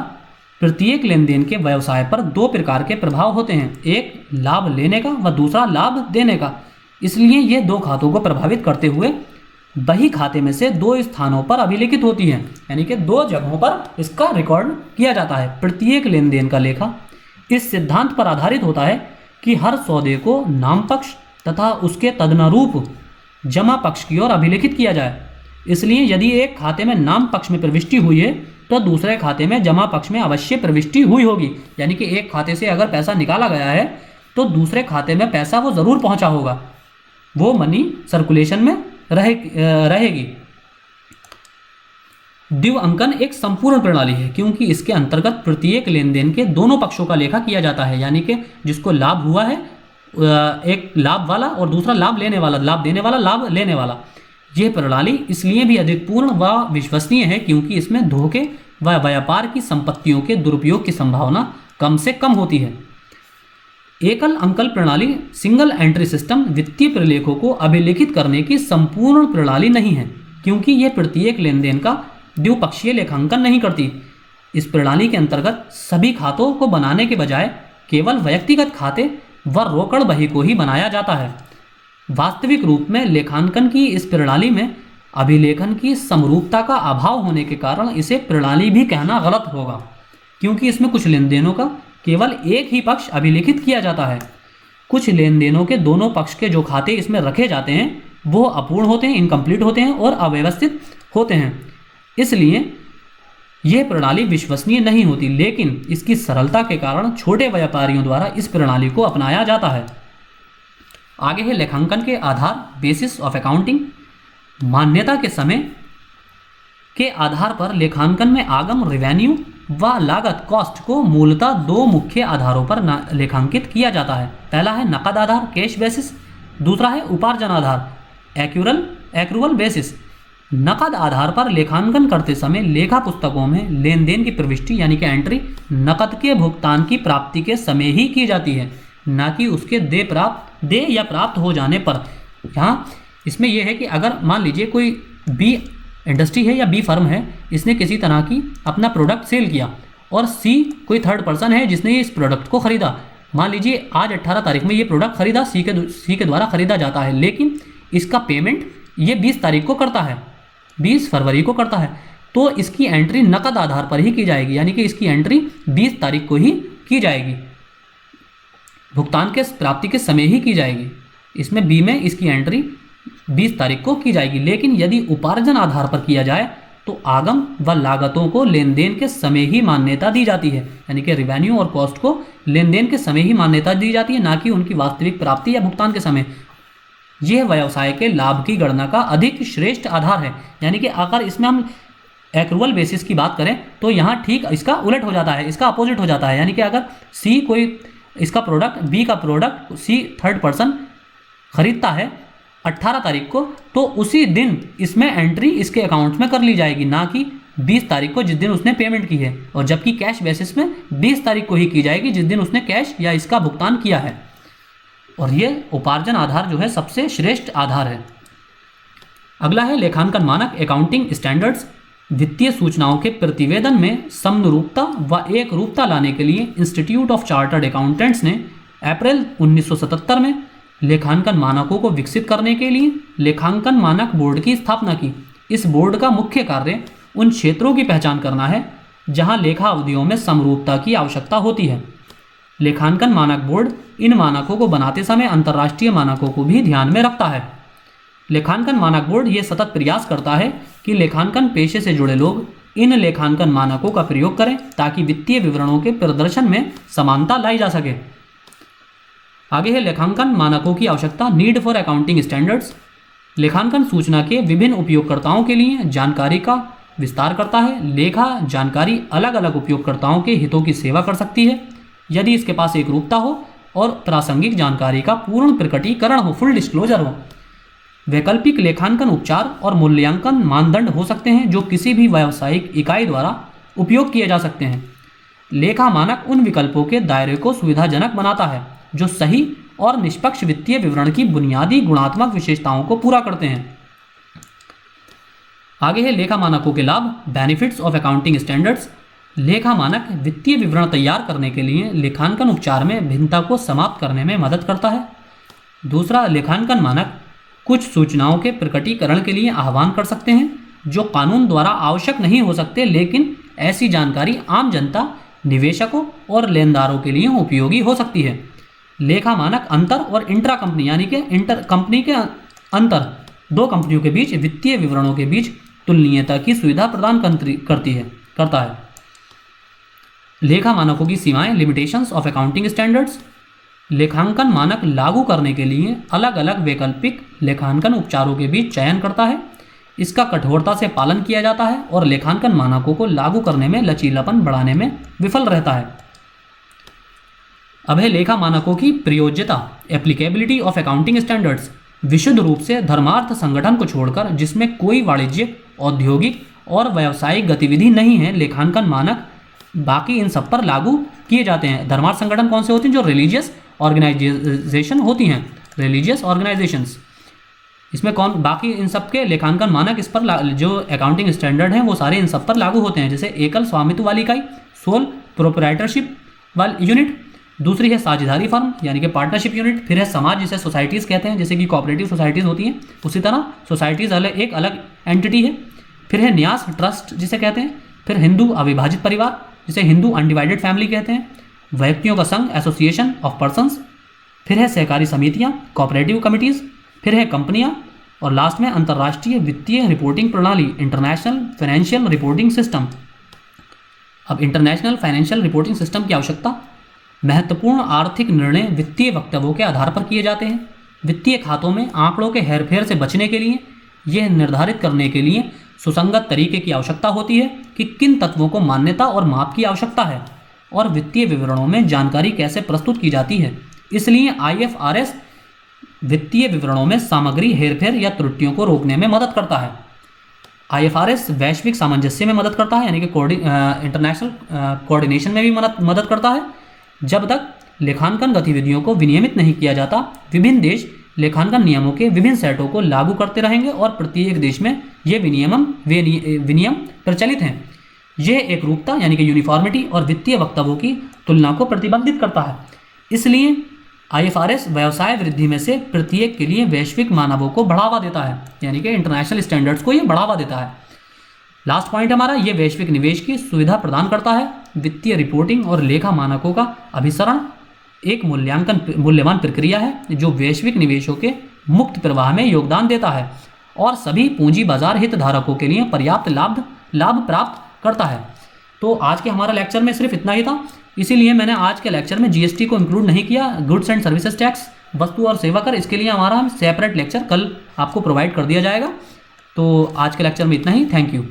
प्रत्येक लेन देन के व्यवसाय पर दो प्रकार के प्रभाव होते हैं, एक लाभ लेने का व दूसरा लाभ देने का। इसलिए ये दो खातों को प्रभावित करते हुए बही खाते में से दो स्थानों पर अभिलिखित होती है, यानी कि दो जगहों पर इसका रिकॉर्ड किया जाता है। प्रत्येक लेन देन का लेखा इस सिद्धांत पर आधारित होता है कि हर सौदे को नाम पक्ष तथा उसके तदनुरूप जमा पक्ष की ओर अभिलिखित किया जाए। इसलिए यदि एक खाते में नाम पक्ष में प्रविष्टि हुई है तो दूसरे खाते में जमा पक्ष में अवश्य प्रविष्टि हुई होगी। यानी कि एक खाते से अगर पैसा निकाला गया है तो दूसरे खाते में पैसा वो ज़रूर पहुंचा होगा, वो मनी सर्कुलेशन में रहेगी। द्विअंकन एक संपूर्ण प्रणाली है क्योंकि इसके अंतर्गत प्रत्येक लेन देन के दोनों पक्षों का लेखा किया जाता है, यानी कि जिसको लाभ हुआ है, एक लाभ वाला और दूसरा लाभ लेने वाला, लाभ देने वाला, लाभ लेने वाला। यह प्रणाली इसलिए भी अधिक पूर्ण व विश्वसनीय है क्योंकि इसमें धोखे व व्यापार की संपत्तियों के दुरुपयोग की संभावना कम से कम होती है। एकल अंकल प्रणाली, सिंगल एंट्री सिस्टम, वित्तीय प्रलेखों को अभिलिखित करने की संपूर्ण प्रणाली नहीं है क्योंकि यह प्रत्येक लेन देन का द्विपक्षीय लेखांकन नहीं करती। इस प्रणाली के अंतर्गत सभी खातों को बनाने के बजाय केवल व्यक्तिगत खाते व रोकड़ बही को ही बनाया जाता है। वास्तविक रूप में लेखांकन की इस प्रणाली में अभिलेखन की समरूपता का अभाव होने के कारण इसे प्रणाली भी कहना गलत होगा क्योंकि इसमें कुछ लेन देनों का केवल एक ही पक्ष अभिलिखित किया जाता है। कुछ लेन देनों के दोनों पक्ष के जो खाते इसमें रखे जाते हैं वो अपूर्ण होते हैं, इनकम्प्लीट होते हैं और अव्यवस्थित होते हैं। इसलिए यह प्रणाली विश्वसनीय नहीं होती, लेकिन इसकी सरलता के कारण छोटे व्यापारियों द्वारा इस प्रणाली को अपनाया जाता है। आगे है लेखांकन के आधार, बेसिस ऑफ अकाउंटिंग। मान्यता के समय के आधार पर लेखांकन में आगम, रेवेन्यू व लागत, कॉस्ट को मूलतः दो मुख्य आधारों पर लेखांकित किया जाता है। पहला है नकद आधार, कैश बेसिस। दूसरा है उपार्जन आधार, एक्रूवल बेसिस। नकद आधार पर लेखांकन करते समय लेखा पुस्तकों में लेन देन की प्रविष्टि यानी कि एंट्री नकद के भुगतान की प्राप्ति के समय ही की जाती है, ना कि उसके दे या प्राप्त हो जाने पर। यहाँ इसमें यह है कि अगर मान लीजिए कोई बी इंडस्ट्री है या बी फर्म है, इसने किसी तरह की अपना प्रोडक्ट सेल किया और सी कोई थर्ड पर्सन है जिसने इस प्रोडक्ट को खरीदा। मान लीजिए आज 18 तारीख में ये प्रोडक्ट खरीदा, सी के द्वारा खरीदा जाता है, लेकिन इसका पेमेंट ये 20 तारीख को करता है, 20 फरवरी को करता है, तो इसकी एंट्री नकद आधार पर ही की जाएगी, यानी कि इसकी एंट्री 20 तारीख को ही की जाएगी, भुगतान के प्राप्ति के समय ही की जाएगी। इसमें बी में इसकी एंट्री 20 तारीख को की जाएगी। लेकिन यदि उपार्जन आधार पर किया जाए तो आगम व लागतों को लेन देन के समय ही मान्यता दी जाती है, यानी कि रेवेन्यू और कॉस्ट को लेन देन के समय ही मान्यता दी जाती है, ना कि उनकी वास्तविक प्राप्ति या भुगतान के समय। यह व्यवसाय के लाभ की गणना का अधिक श्रेष्ठ आधार है। यानी कि अगर इसमें हम एक्रूवल बेसिस की बात करें तो यहाँ ठीक इसका उलट हो जाता है, इसका अपोजिट हो जाता है। यानी कि अगर सी कोई इसका प्रोडक्ट, बी का प्रोडक्ट सी थर्ड पर्सन खरीदता है 18 तारीख को, तो उसी दिन इसमें एंट्री इसके अकाउंट में कर ली जाएगी, ना कि 20 तारीख को जिस दिन उसने पेमेंट की है, और जबकि कैश बेसिस में 20 तारीख को ही की जाएगी जिस दिन उसने कैश या इसका भुगतान किया है। और ये उपार्जन आधार जो है सबसे श्रेष्ठ आधार है। अगला है लेखांकन मानक, अकाउंटिंग स्टैंडर्ड्स। वित्तीय सूचनाओं के प्रतिवेदन में समरूपता व एक रूपता लाने के लिए इंस्टीट्यूट ऑफ चार्टर्ड अकाउंटेंट्स ने अप्रैल 1977 में लेखांकन मानकों को विकसित करने के लिए लेखांकन मानक बोर्ड की स्थापना की। इस बोर्ड का मुख्य कार्य उन क्षेत्रों की पहचान करना है जहां लेखा अवधियों में समरूपता की आवश्यकता होती है। लेखांकन मानक बोर्ड इन मानकों को बनाते समय अंतर्राष्ट्रीय मानकों को भी ध्यान में रखता है। लेखांकन मानक बोर्ड ये सतत प्रयास करता है कि लेखांकन पेशे से जुड़े लोग इन लेखांकन मानकों का प्रयोग करें ताकि वित्तीय विवरणों के प्रदर्शन में समानता लाई जा सके। आगे है लेखांकन मानकों की आवश्यकता, नीड फॉर अकाउंटिंग स्टैंडर्ड्स। लेखांकन सूचना के विभिन्न उपयोगकर्ताओं के लिए जानकारी का विस्तार करता है। लेखा जानकारी अलग अलग उपयोगकर्ताओं के हितों की सेवा कर सकती है यदि इसके पास एकरूपता हो और प्रासंगिक जानकारी का पूर्ण प्रकटीकरण हो, फुल डिस्क्लोजर हो। वैकल्पिक लेखांकन उपचार और मूल्यांकन मानदंड हो सकते हैं जो किसी भी व्यावसायिक इकाई द्वारा उपयोग किए जा सकते हैं। लेखा मानक उन विकल्पों के दायरे को सुविधाजनक बनाता है जो सही और निष्पक्ष वित्तीय विवरण की बुनियादी गुणात्मक विशेषताओं को पूरा करते हैं। आगे है लेखा मानकों के लाभ, बेनिफिट्स ऑफ अकाउंटिंग स्टैंडर्ड्स। लेखा मानक वित्तीय विवरण तैयार करने के लिए लेखांकन उपचार में भिन्नता को समाप्त करने में मदद करता है। दूसरा, लेखांकन मानक कुछ सूचनाओं के प्रकटीकरण के लिए आह्वान कर सकते हैं जो कानून द्वारा आवश्यक नहीं हो सकते, लेकिन ऐसी जानकारी आम जनता, निवेशकों और लेनदारों के लिए उपयोगी हो सकती है। लेखा मानक अंतर और इंट्रा कंपनी यानी कि इंटर कंपनी के अंतर, दो कंपनियों के बीच वित्तीय विवरणों के बीच तुलनीयता की सुविधा प्रदान करता है। लेखा मानकों की सीमाएं, लिमिटेशंस ऑफ अकाउंटिंग स्टैंडर्ड्स। लेखांकन मानक लागू करने के लिए अलग अलग वैकल्पिक लेखांकन उपचारों के बीच चयन करता है। इसका कठोरता से पालन किया जाता है और लेखांकन मानकों को लागू करने में लचीलापन बढ़ाने में विफल रहता है। अब है लेखा मानकों की प्रयोज्यता, एप्लीकेबिलिटी ऑफ अकाउंटिंग स्टैंडर्ड्स। विशुद्ध रूप से धर्मार्थ संगठन को छोड़कर जिसमें कोई वाणिज्यिक, औद्योगिक और व्यावसायिक गतिविधि नहीं है, लेखांकन मानक बाकी इन सब पर लागू किए जाते हैं। धर्मार्थ संगठन कौन से होते हैं? जो रिलीजियस ऑर्गेनाइजेशन होती हैं, रिलीजियस ऑर्गेनाइजेशंस। इसमें कौन बाकी इन सब के लेखांकन मानक इस पर जो अकाउंटिंग स्टैंडर्ड हैं वो सारे इन सब पर लागू होते हैं। जैसे एकल स्वामित्व वाली इकाई, सोल प्रोप्राइटरशिप वाली यूनिट। दूसरी है साझेदारी फर्म यानी कि पार्टनरशिप यूनिट। फिर है समाज, जिसे सोसाइटीज़ कहते हैं, जैसे कि कोऑपरेटिव सोसाइटीज़ होती हैं, उसी तरह सोसाइटीज़ एक अलग एंटिटी है। फिर है न्यास, ट्रस्ट जिसे कहते हैं। फिर हिंदू अविभाजित परिवार जिसे हिंदू अनडिवाइडेड फैमिली कहते हैं। व्यक्तियों का संघ, एसोसिएशन ऑफ पर्सन्स। फिर है सहकारी समितियां, कोऑपरेटिव कमिटीज़। फिर है कंपनियां और लास्ट में अंतर्राष्ट्रीय वित्तीय रिपोर्टिंग प्रणाली, इंटरनेशनल फाइनेंशियल रिपोर्टिंग सिस्टम। अब इंटरनेशनल फाइनेंशियल रिपोर्टिंग सिस्टम की आवश्यकता, महत्वपूर्ण आर्थिक निर्णय वित्तीय वक्तव्यों के आधार पर किए जाते हैं। वित्तीय खातों में आंकड़ों के हेरफेर से बचने के लिए यह निर्धारित करने के लिए सुसंगत तरीके की आवश्यकता होती है कि किन तत्वों को मान्यता और माप की आवश्यकता है और वित्तीय विवरणों में जानकारी कैसे प्रस्तुत की जाती है। इसलिए IFRS वित्तीय विवरणों में सामग्री हेरफेर या त्रुटियों को रोकने में मदद करता है। IFRS वैश्विक सामंजस्य में मदद करता है यानी कि इंटरनेशनल कोऑर्डिनेशन में भी मदद करता है। जब तक लेखांकन गतिविधियों को विनियमित नहीं किया जाता, विभिन्न देश लेखांकन नियमों के विभिन्न सेटों को लागू करते रहेंगे और प्रत्येक देश में ये विनियम प्रचलित हैं। यह एक रूपता यानी कि यूनिफॉर्मिटी और वित्तीय वक्तव्यों की तुलना को प्रतिबंधित करता है। इसलिए IFRS व्यवसाय वृद्धि में से प्रत्येक के लिए वैश्विक मानकों को बढ़ावा देता है यानी कि इंटरनेशनल स्टैंडर्ड्स को ये बढ़ावा देता है। लास्ट पॉइंट हमारा, ये वैश्विक निवेश की सुविधा प्रदान करता है। वित्तीय रिपोर्टिंग और लेखा मानकों का अभिसरण एक मूल्यवान प्रक्रिया है जो वैश्विक निवेशों के मुक्त प्रवाह में योगदान देता है और सभी पूंजी बाजार हितधारकों के लिए पर्याप्त लाभ प्राप्त करता है। तो आज के हमारा लेक्चर में सिर्फ इतना ही था, इसीलिए मैंने आज के लेक्चर में GST को इंक्लूड नहीं किया। गुड्स एंड सर्विसेज टैक्स, वस्तु और सेवा कर, इसके लिए हमारा सेपरेट लेक्चर कल आपको प्रोवाइड कर दिया जाएगा। तो आज के लेक्चर में इतना ही। Thank you.